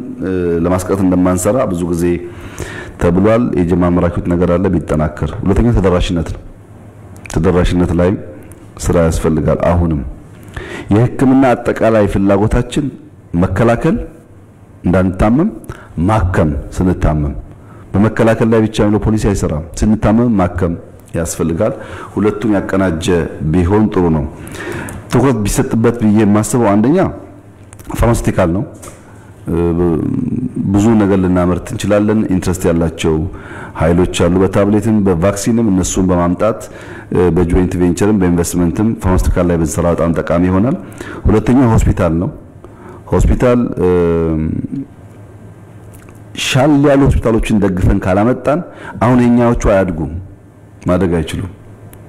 ለማስቀረት እንደማንሰራ ብዙ ጊዜ ተብሏል የጀማመራችሁት ነገር አለ ቢጠናከር ሁለተኛው ተደራሽነት ላይ ስራ ያስፈልጋል አሁንም የህክምና አጠቃላይ ፍላጎታችን መከላከል እንዳንታመም ማከም ስንታመም በመከላከል ላይ ብቻ ነው ፖሊሲ አይሰራም ስንታመም ማከም ያስፈልጋል ሁለቱም ያቀናጀ ቢሆን ጥሩ ነው ትኩረት ቢሰጥበት ብዬ የማስበው አንደኛ ፋርማሲቲካል ነው ብዙ ነገር ልናመርት እንችላለን ኢንትረስት ያላቸው ኃይሎች አሉ በታብሌትም በቫክሲንም እነሱን በማምጣት በጆይንት ቬንቸርም በኢንቨስትመንትም ፋርማሲቲካል ላይ በሰራ በጣም ጠቃሚ ይሆናል ሁለተኛው ሆስፒታል ነው ሆስፒታል ሻል ያሉ ሆስፒታሎችን ደግፈን ካላመጣን አሁን የኛዎቹ አያድጉም ማደግ አይችሉም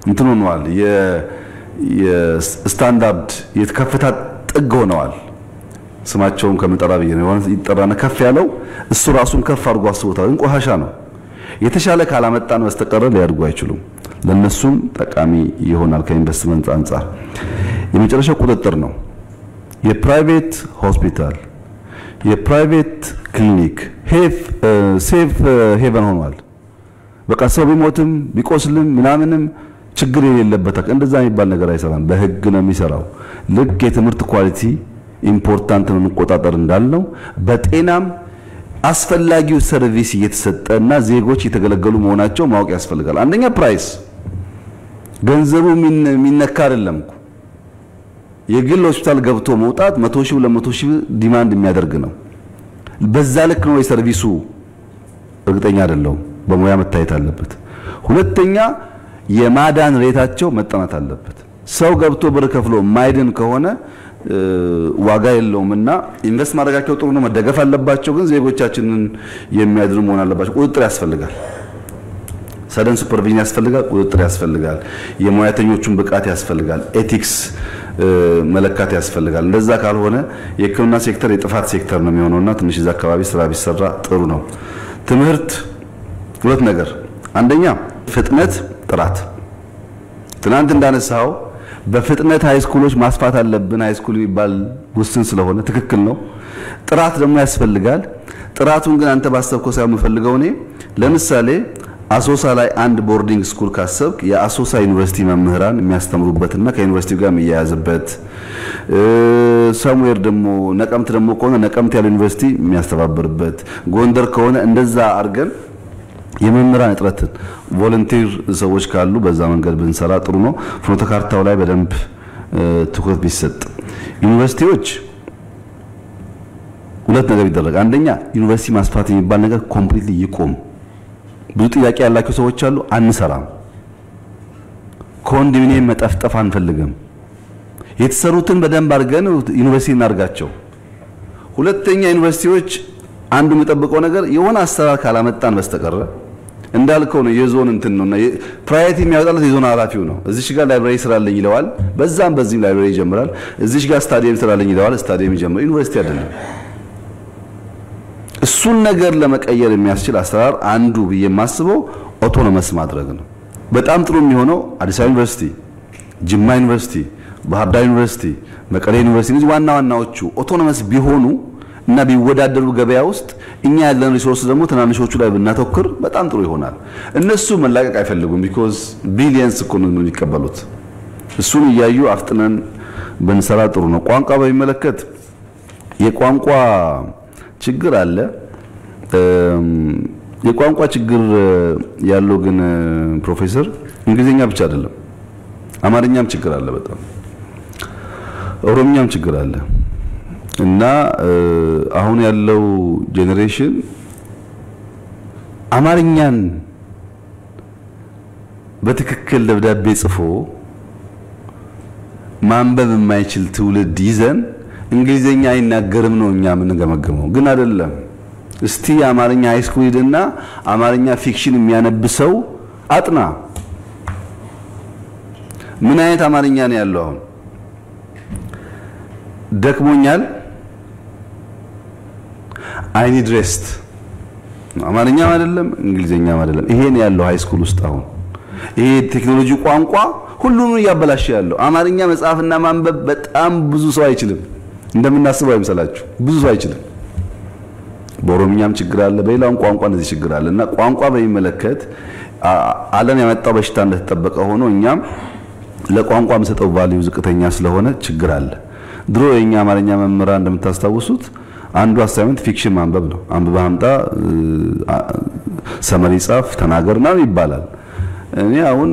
እንትን ሆነዋል የስታንዳርድ የተከፈታ ጥግ ሆነዋል ስማቸውን ከመጠራ በየነው ይጠራና ከፍ ያለው እሱ ራሱን ከፍ አድርጎ አስቦታል እንቆሃሻ ነው የተሻለ ካላመጣን በስተቀር ሊያድጉ አይችሉም ለነሱም ጠቃሚ ይሆናል ከኢንቨስትመንት አንፃር የመጨረሻው ቁጥጥር ነው የፕራይቬት ሆስፒታል የፕራይቬት ክሊኒክ ሴፍ ሄቨን ሆኗል። በቃ ሰው ቢሞትም ቢቆስልም ምናምንም ችግር የሌለበት እንደዛ የሚባል ነገር አይሰራም። በህግ ነው የሚሰራው። ልክ የትምህርት ኳሊቲ ኢምፖርታንት ነው መቆጣጠር እንዳልነው በጤናም አስፈላጊው ሰርቪስ እየተሰጠና ዜጎች የተገለገሉ መሆናቸው ማወቅ ያስፈልጋል። አንደኛ ፕራይስ ገንዘቡ ሚነካ አይደለም። የግል ሆስፒታል ገብቶ መውጣት 100,000 200,000 ዲማንድ የሚያደርግ ነው። በዛ ልክ ነው የሰርቪሱ እርግጠኛ አይደለም። በሙያ መታየት አለበት። ሁለተኛ የማዳን ሬታቸው መጠናት አለበት። ሰው ገብቶ ብር ከፍሎ ማይድን ከሆነ ዋጋ የለውምና ኢንቨስት ማድረጋቸው ጥሩ ነው፣ መደገፍ አለባቸው። ግን ዜጎቻችንን የሚያድኑ መሆን አለባቸው። ቁጥጥር ያስፈልጋል። ሰደን ሱፐርቪዥን ያስፈልጋል። ቁጥጥር ያስፈልጋል። የሙያተኞቹን ብቃት ያስፈልጋል። ኤቲክስ መለካት ያስፈልጋል። እንደዛ ካልሆነ የሕክምና ሴክተር የጥፋት ሴክተር ነው የሚሆነውና ትንሽ እዛ አካባቢ ስራ ቢሰራ ጥሩ ነው። ትምህርት ሁለት ነገር፣ አንደኛ ፍጥነት፣ ጥራት። ትናንት እንዳነሳው በፍጥነት ሃይስኩሎች ማስፋት አለብን። ሃይስኩል የሚባል ውስን ስለሆነ ትክክል ነው። ጥራት ደግሞ ያስፈልጋል። ጥራቱን ግን አንተ ባሰብከው ሳይሆን የምፈልገው እኔ ለምሳሌ አሶሳ ላይ አንድ ቦርዲንግ ስኩል ካሰብክ የአሶሳ ዩኒቨርሲቲ መምህራን የሚያስተምሩበትና ከዩኒቨርሲቲው ጋር የሚያያዝበት ሰምዌር ደግሞ ነቀምት ደግሞ ከሆነ ነቀምት ያለው ዩኒቨርሲቲ የሚያስተባብርበት ጎንደር ከሆነ እንደዛ አድርገን የመምህራን እጥረትን ቮለንቲር ሰዎች ካሉ በዛ መንገድ ብንሰራ ጥሩ ነው። ፍኖተ ካርታው ላይ በደንብ ትኩረት ቢሰጥ። ዩኒቨርሲቲዎች ሁለት ነገር ይደረግ። አንደኛ ዩኒቨርሲቲ ማስፋት የሚባል ነገር ኮምፕሊትሊ ይቆም። ብዙ ጥያቄ ያላቸው ሰዎች አሉ። አንሰራም። ኮንዶሚኒየም መጠፍጠፍ አንፈልግም። የተሰሩትን በደንብ አድርገን ዩኒቨርሲቲ እናርጋቸው። ሁለተኛ ዩኒቨርሲቲዎች አንዱ የሚጠብቀው ነገር የሆነ አሰራር ካላመጣን በስተቀር እንዳልከው ነው የዞን እንትን ነውና ፕራዮሪቲ የሚያወጣለት የዞን ኃላፊው ነው። እዚሽ ጋር ላይብራሪ ስራልኝ ይለዋል፣ በዛም በዚህም ላይብራሪ ይጀምራል። እዚሽ ጋር ስታዲየም ስራልኝ ይለዋል፣ ስታዲየም ይጀምራል። ዩኒቨርሲቲ አይደለም። እሱን ነገር ለመቀየር የሚያስችል አሰራር አንዱ በየማስበው ኦቶኖመስ ማድረግ ነው። በጣም ጥሩ የሚሆነው አዲስ አበባ ዩኒቨርሲቲ፣ ጅማ ዩኒቨርሲቲ፣ ባህር ዳር ዩኒቨርሲቲ፣ መቀሌ ዩኒቨርሲቲ እነዚህ ዋና ዋናዎቹ ኦቶኖመስ ቢሆኑ እና ቢወዳደሩ ገበያ ውስጥ እኛ ያለን ሪሶርስ ደግሞ ትናንሾቹ ላይ ብናተኩር በጣም ጥሩ ይሆናል። እነሱ መላቀቅ አይፈልጉም ቢኮዝ ቢሊየንስ እኮ ነው የሚቀበሉት። እሱን እያዩ አፍጥነን ብንሰራ ጥሩ ነው። ቋንቋ በሚመለከት የቋንቋ ችግር አለ። የቋንቋ ችግር ያለው ግን ፕሮፌሰር እንግሊዝኛ ብቻ አይደለም፣ አማርኛም ችግር አለ፣ በጣም ኦሮምኛም ችግር አለ። እና አሁን ያለው ጄኔሬሽን አማርኛን በትክክል ደብዳቤ ጽፎ ማንበብ የማይችል ትውልድ ይዘን እንግሊዘኛ አይናገርም ነው እኛ የምንገመገመው። ግን አይደለም። እስቲ አማርኛ ሃይስኩል ሄድና አማርኛ ፊክሽን የሚያነብሰው አጥና። ምን አይነት አማርኛ ነው ያለው? አሁን ደክሞኛል፣ አይ ኒድ ሬስት። አማርኛም አይደለም እንግሊዘኛም አይደለም። ይሄን ያለው ሃይስኩል ውስጥ አሁን ይሄ ቴክኖሎጂ ቋንቋ ሁሉንም ያበላሽ ያለው። አማርኛ መጻፍና ማንበብ በጣም ብዙ ሰው አይችልም። እንደምናስበው አይመስላችሁ፣ ብዙ ሰው አይችልም። በኦሮምኛም ችግር አለ፣ በሌላም ቋንቋ እንደዚህ ችግር አለና ቋንቋ በሚመለከት ዓለም ያመጣው በሽታ እንደተጠበቀ ሆኖ እኛም ለቋንቋ የምንሰጠው ቫልዩ ዝቅተኛ ስለሆነ ችግር አለ። ድሮ የኛ አማርኛ መምህራን እንደምታስታውሱት አንዱ አሳይመንት ፊክሽን ማንበብ ነው። አንብበህ አምጣ፣ ሰመሪ ጻፍ፣ ተናገርና ይባላል። እኔ አሁን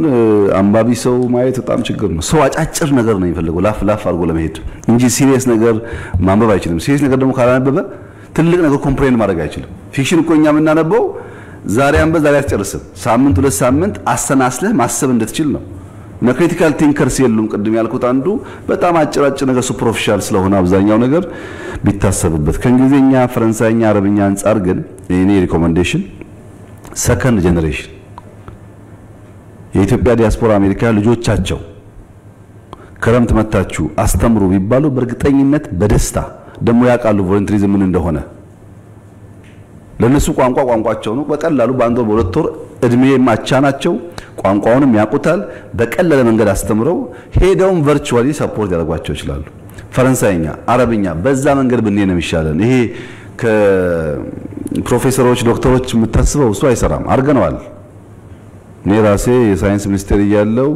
አንባቢ ሰው ማየት በጣም ችግር ነው። ሰው አጫጭር ነገር ነው የሚፈልገው ላፍ ላፍ አድርጎ ለመሄድ እንጂ ሲሪየስ ነገር ማንበብ አይችልም። ሲሪየስ ነገር ደግሞ ካላነበበ ትልቅ ነገር ኮምፕሬንድ ማድረግ አይችልም። ፊክሽን እኮ እኛ የምናነበው ዛሬ አንበብ ዛሬ አትጨርስም። ሳምንት ሁለት ሳምንት አሰናስለህ ማሰብ እንድትችል ነው። እና ክሪቲካል ቲንከርስ የሉም። ቅድም ያልኩት አንዱ በጣም አጭራጭር ነገር ሱፐርፊሻል ስለሆነ አብዛኛው ነገር ቢታሰብበት። ከእንግሊዝኛ፣ ፈረንሳይኛ፣ አረብኛ አንፃር ግን የኔ ሪኮመንዴሽን ሰከንድ ጄኔሬሽን የኢትዮጵያ ዲያስፖራ አሜሪካ ልጆቻቸው ክረምት መታችሁ አስተምሩ ቢባሉ በእርግጠኝነት በደስታ ደግሞ ያውቃሉ ቮለንተሪዝም ምን እንደሆነ። ለነሱ ቋንቋ ቋንቋቸው ነው። በቀላሉ በአንድ ወር በሁለት ወር እድሜ ማቻናቸው ቋንቋውንም ያውቁታል። በቀላል መንገድ አስተምረው ሄደውም ቨርቹዋሊ ሰፖርት ያደርጓቸው ይችላሉ። ፈረንሳይኛ፣ አረብኛ በዛ መንገድ ብንሄድ ነው የሚሻለን። ይሄ ከፕሮፌሰሮች ዶክተሮች የምታስበው እሱ አይሰራም አርገናል እኔ ራሴ የሳይንስ ሚኒስቴር ያለው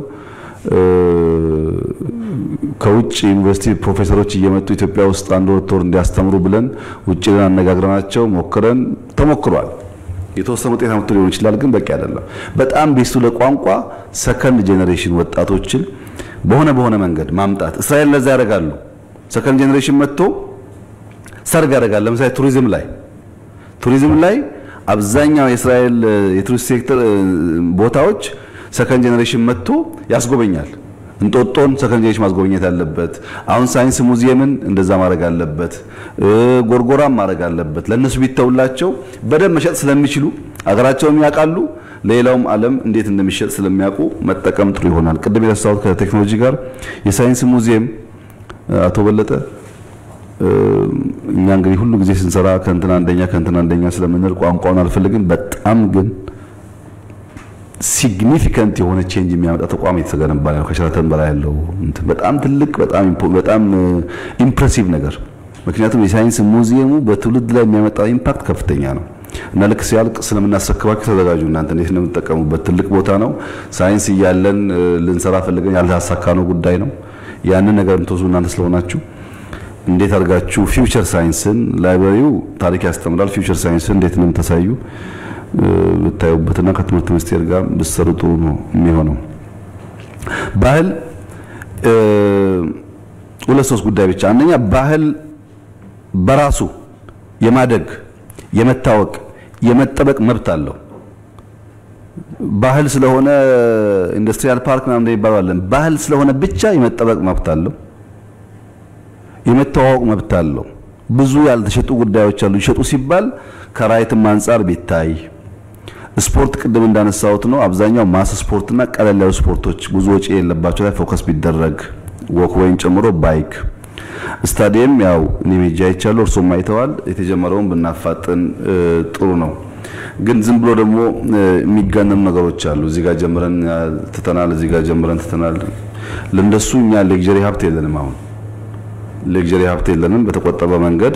ከውጭ ዩኒቨርሲቲ ፕሮፌሰሮች እየመጡ ኢትዮጵያ ውስጥ አንድ ወር እንዲያስተምሩ ብለን ውጭ አነጋግረናቸው ሞክረን ተሞክሯል የተወሰነ ውጤት አመጡ ሊሆን ይችላል ግን በቂ አይደለም በጣም ቢሱ ለቋንቋ ሰከንድ ጄነሬሽን ወጣቶችን በሆነ መንገድ ማምጣት እስራኤል ለዛ ያደርጋሉ ሰከንድ ጄነሬሽን መጥቶ ሰርቭ ያደርጋል ለምሳሌ ቱሪዝም ላይ አብዛኛው የእስራኤል የቱሪስት ሴክተር ቦታዎች ሰከንድ ጄነሬሽን መጥቶ ያስጎበኛል እንጦጦን ሰከንድ ጄነሬሽን ማስጎበኘት አለበት አሁን ሳይንስ ሙዚየምን እንደዛ ማድረግ አለበት ጎርጎራም ማድረግ አለበት ለነሱ ቢተውላቸው በደም መሸጥ ስለሚችሉ አገራቸውም ያቃሉ ሌላውም ዓለም እንዴት እንደሚሸጥ ስለሚያውቁ መጠቀም ጥሩ ይሆናል ቅድም የተሳውት ከቴክኖሎጂ ጋር የሳይንስ ሙዚየም አቶ በለጠ እኛ እንግዲህ ሁሉ ጊዜ ስንሰራ ከእንትና አንደኛ ስለምንል ቋንቋውን አልፈልግም በጣም ግን ሲግኒፊካንት የሆነ ቼንጅ የሚያመጣ ተቋም የተገነባ ነው ከሸራተን በላይ ያለው በጣም ትልቅ በጣም ኢምፕሬሲቭ ነገር ምክንያቱም የሳይንስ ሙዚየሙ በትውልድ ላይ የሚያመጣው ኢምፓክት ከፍተኛ ነው እና ልክ ሲያልቅ ስለምናሰክባችሁ ተዘጋጁ እናንተ እንዴት ነው የምትጠቀሙበት ትልቅ ቦታ ነው ሳይንስ ይያለን ልንሰራ ፈልገን ያልተሳካነው ጉዳይ ነው ያንን ነገር እንትወዙ እናንተ ስለሆናችሁ እንዴት አድርጋችሁ ፊውቸር ሳይንስን ላይብራሪው ታሪክ ያስተምራል ፊውቸር ሳይንስን እንዴት ነው ተሳዩ በታዩበትና ከትምህርት ሚኒስቴር ጋር በሰሩት ነው የሚሆነው ባህል ሁለት ሶስት ጉዳይ ብቻ አንደኛ ባህል በራሱ የማደግ የመታወቅ የመጠበቅ መብት አለው ባህል ስለሆነ ኢንዱስትሪያል ፓርክ ምናምን ይባላል ባህል ስለሆነ ብቻ የመጠበቅ መብት አለው የመታወቅ መብት አለው ብዙ ያልተሸጡ ጉዳዮች አሉ ይሸጡ ሲባል ከራይትም አንፃር ቢታይ ስፖርት ቅድም እንዳነሳውት ነው አብዛኛው ማስ ስፖርትና ቀለል ያሉ ስፖርቶች ብዙ ወጪ የለባቸው ላይ ፎከስ ቢደረግ ወክወይን ጨምሮ ባይክ ስታዲየም ያው ኒሜጃ ይቻላል እርሶም አይተዋል የተጀመረውን ብናፋጥን ጥሩ ነው ግን ዝም ብሎ ደግሞ የሚጋነኑ ነገሮች አሉ እዚህ ጋር ጀምረን ትተናል ለእንደሱኛ ሌክዠሪ ሀብት የለንም አሁን ሌክዠሪ ሀብት የለንም በተቆጠበ መንገድ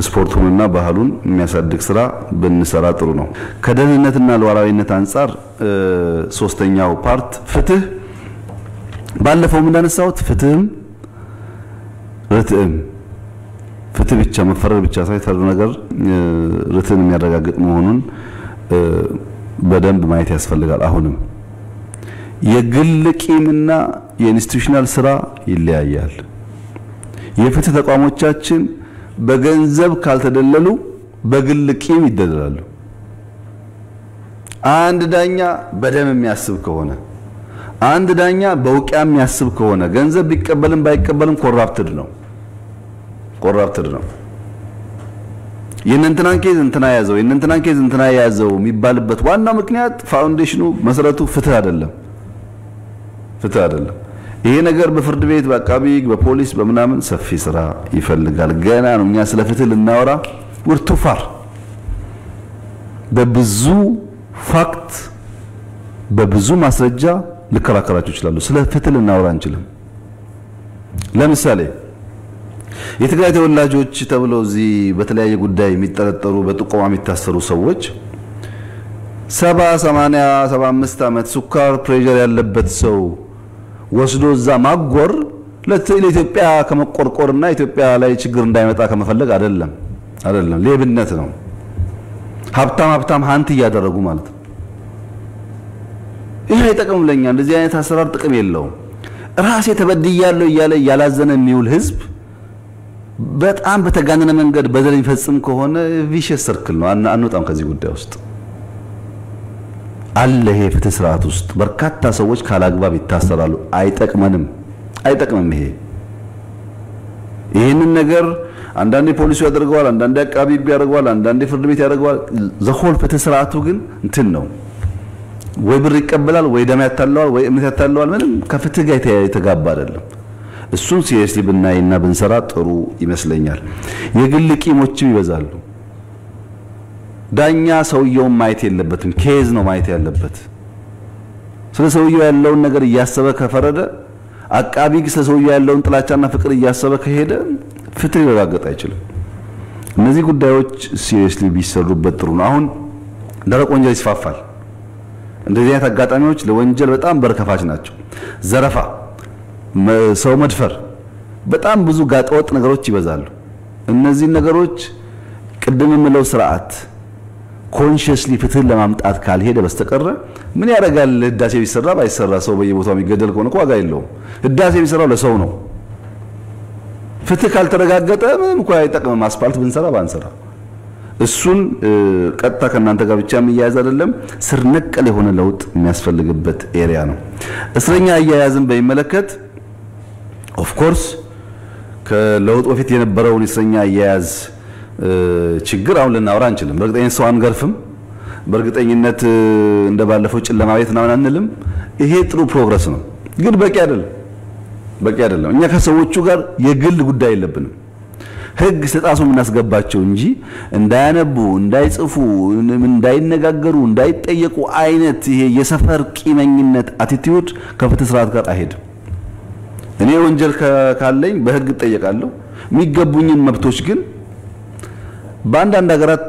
ስፖርቱንና ባህሉን የሚያሳድግ ስራ ብንሰራ ጥሩ ነው ከደህንነትና ለዋላዊነት አንፃር ሶስተኛው ፓርት ፍትህ ባለፈው እንዳነሳውት ፍትህም ርትዕም ፍትህ ብቻ መፈረድ ብቻ ሳይሆን ነገር ርትዕን የሚያረጋግጥ መሆኑን በደንብ ማየት ያስፈልጋል አሁንም የግል ቂምና የኢንስቲትዩሽናል ስራ ይለያያል የፍትህ ተቋሞቻችን በገንዘብ ካልተደለሉ በግል ቂም ይደለላሉ አንድ ዳኛ በደም የሚያስብ ከሆነ አንድ ዳኛ በውቂያ የሚያስብ ከሆነ ገንዘብ ቢቀበልም ባይቀበልም ኮራፕትድ ነው የእንትናን ኬዝ እንትና ያዘው የሚባልበት ዋናው ምክንያት ፋውንዴሽኑ መሰረቱ ፍትህ አይደለም ይሄ ነገር በፍርድ ቤት በአቃቢ በፖሊስ በመናምን ሰፊ ስራ ይፈልጋል ገና ነው እኛ ስለ ፍትህ ልናወራ ወርቱፋር በብዙ ፋክት በብዙ ማስረጃ ልከራከራችሁ ይችላሉ ስለ ፍትህ ልናወራ እንችላለን ለምሳሌ የትግራይ ተወላጆች ተብለው እዚ በተለያየ ጉዳይ የሚጠረጠሩ በጥቆማ የሚታሰሩ ሰዎች 70 80 75 አመት ሱካር ፕሬሸር ያለበት ሰው ወስዶ እዛ ማጎር ለኢትዮጵያ ከመቆርቆርና ኢትዮጵያ ላይ ችግር እንዳይመጣ ከመፈለግ አይደለም ሌብነት ነው ሀብታም ሀንት ያደረጉ ማለት ነው ይሄ አይጠቅምም ለኛ እንደዚህ አይነት አሰራር ጥቅም የለውም ራሴ ተበድያለሁ እያለ ያላዘነ የሚውል ህዝብ በጣም በተጋነነ መንገድ በደል ይፈጽም ከሆነ ቪሸስ ሰርክል ነው አንወጣም ከዚህ ጉዳይ ውስጥ አለ ይሄ ፍትህ ስርዓት ውስጥ በርካታ ሰዎች ካላግባብ ይታሰራሉ አይጠቅምም ይሄንን ነገር አንዳንዴ ፖሊሱ ያደርገዋል አንዳንዴ አቃቢ ያደርገዋል አንዳንዴ ፍርድ ቤት ያደርገዋል ዘሆል ፍትህ ስርዓቱ ግን እንትን ነው ወይ ብር ይቀበላል ወይ ደም ያታለዋል ወይ እምነት ያታለዋል ምንም ከፍትህ ጋር የተጋባ አይደለም እሱን ሲሪየስሊ ብናይና ብንሰራ ጥሩ ይመስለኛል የግል ቂሞችም ይበዛሉ ዳኛ ሰውየውን ማየት የለበትም ኬዝ ነው ማየት ያለበት ስለ ሰውየው ያለውን ነገር ያሰበ ከፈረደ አቃቢ ስለ ሰውየው ያለውን ጥላቻና ፍቅር ያሰበ ከሄደ ፍትህ ሊረጋገጥ አይችልም እነዚህ ጉዳዮች ሲሪየስሊ ቢሰሩበት ጥሩ ነው። አሁን ደረቅ ወንጀል ይስፋፋል። እንደዚህ አይነት አጋጣሚዎች ለወንጀል በጣም በርከፋች ናቸው። ዘረፋ፣ ሰው መድፈር፣ በጣም ብዙ ጋጠወጥ ነገሮች ይበዛሉ። እነዚህ ነገሮች ቅድም የምለው ስርዓት ኮንሺየስሊ ፍትህን ለማምጣት ካልሄደ በስተቀር ምን ያደርጋል? ህዳሴ ቢሰራ ባይሰራ ሰው በየቦታው የሚገደል ከሆነ ዋጋ የለውም። ህዳሴ ቢሰራው ለሰው ነው። ፍትህ ካልተረጋገጠ ምንም እንኳን አይጠቅምም። አስፋልት ብንሰራ ባንሰራ እሱን ቀጥታ ከናንተ ጋር ብቻ የሚያያዝ አይደለም፣ ስር ነቀል የሆነ ለውጥ የሚያስፈልግበት ኤሪያ ነው። እስረኛ አያያዝን በሚመለከት ኦፍ ኮርስ ከለውጥ በፊት የነበረውን እስረኛ አያያዝ ችግር አሁን ልናወራ አንችልም። በእርግጠኝነት ሰው አንገርፍም። በእርግጠኝነት እንደባለፈው ጨለማ ቤት ምናምን አንልም። ይሄ ጥሩ ፕሮግረስ ነው፣ ግን በቂ አይደለም። እኛ ከሰዎቹ ጋር የግል ጉዳይ የለብንም። ህግ ተጣሱ የምናስገባቸው እንጂ እንዳያነቡ፣ እንዳይጽፉ፣ እንዳይነጋገሩ፣ እንዳይጠየቁ አይነት ይሄ የሰፈር ቂመኝነት አቲቲዩድ ከፍትህ ስርዓት ጋር አይሄድም። እኔ ወንጀል ካለኝ በህግ እጠየቃለሁ። የሚገቡኝን መብቶች ግን በአንዳንድ ሀገራት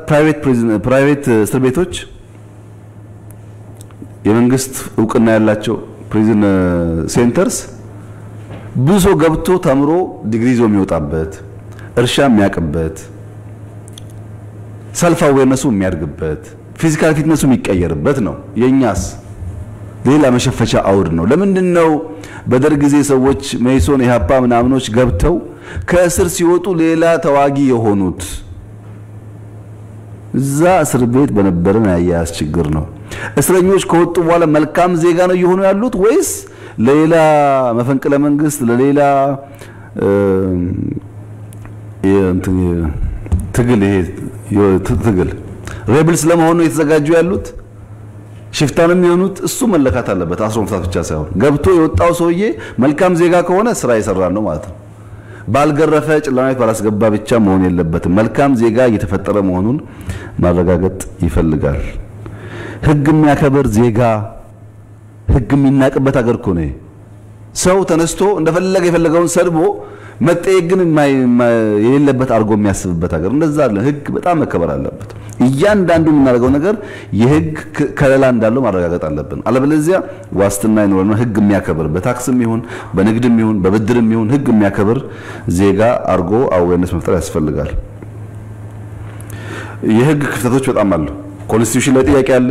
ፕራይቬት እስር ቤቶች የመንግስት እውቅና ያላቸው ፕሪዝን ሴንተርስ ብዙ ሰው ገብቶ ተምሮ ዲግሪ ይዞ የሚወጣበት፣ እርሻ የሚያቅበት፣ ሰልፍ አዌርነሱ የሚያድግበት፣ ፊዚካል ፊትነሱ የሚቀየርበት ነው። የኛስ ሌላ መሸፈቻ አውድ ነው። ለምንድነው በደርግ ጊዜ ሰዎች መይሶን ኢሃፓ ምናምኖች ገብተው ከእስር ሲወጡ ሌላ ተዋጊ የሆኑት? እዛ እስር ቤት በነበረን ያያዝ ችግር ነው። እስረኞች ከወጡ በኋላ መልካም ዜጋ ነው እየሆኑ ያሉት ወይስ ለሌላ መፈንቅለ መንግስት ለሌላ ትግል ሬብልስ ለመሆኑ የተዘጋጁ ያሉት? ሽፍታንም የሆኑት? እሱ መለካት አለበት። አስሮ መፍታት ብቻ ሳይሆን ገብቶ የወጣው ሰውዬ መልካም ዜጋ ከሆነ ስራ ይሰራል ነው ማለት ነው። ባልገረፈ ጨለማት ባላስገባ ብቻ መሆን የለበትም። መልካም ዜጋ እየተፈጠረ መሆኑን ማረጋገጥ ይፈልጋል። ህግ የሚያከብር ዜጋ ህግ የሚናቅበት ሀገር እኮ ነው። ሰው ተነስቶ እንደፈለገ የፈለገውን ሰድቦ መጠየቅ ግን የሌለበት አድርጎ የሚያስብበት ሀገር እንደዛ አለ። ህግ በጣም መከበር አለበት። እያንዳንዱ የምናደርገው ነገር የህግ ከለላ እንዳለው ማረጋገጥ አለብን። አለበለዚያ ዋስትና አይኖርም። ህግ የሚያከብር በታክስም ይሁን በንግድም ይሁን በብድርም ይሁን ህግ የሚያከብር ዜጋ አርጎ አዌርነስ መፍጠር ያስፈልጋል። የህግ ክፍተቶች በጣም አሉ። ኮንስቲቱሽን ላይ ጥያቄ አለ።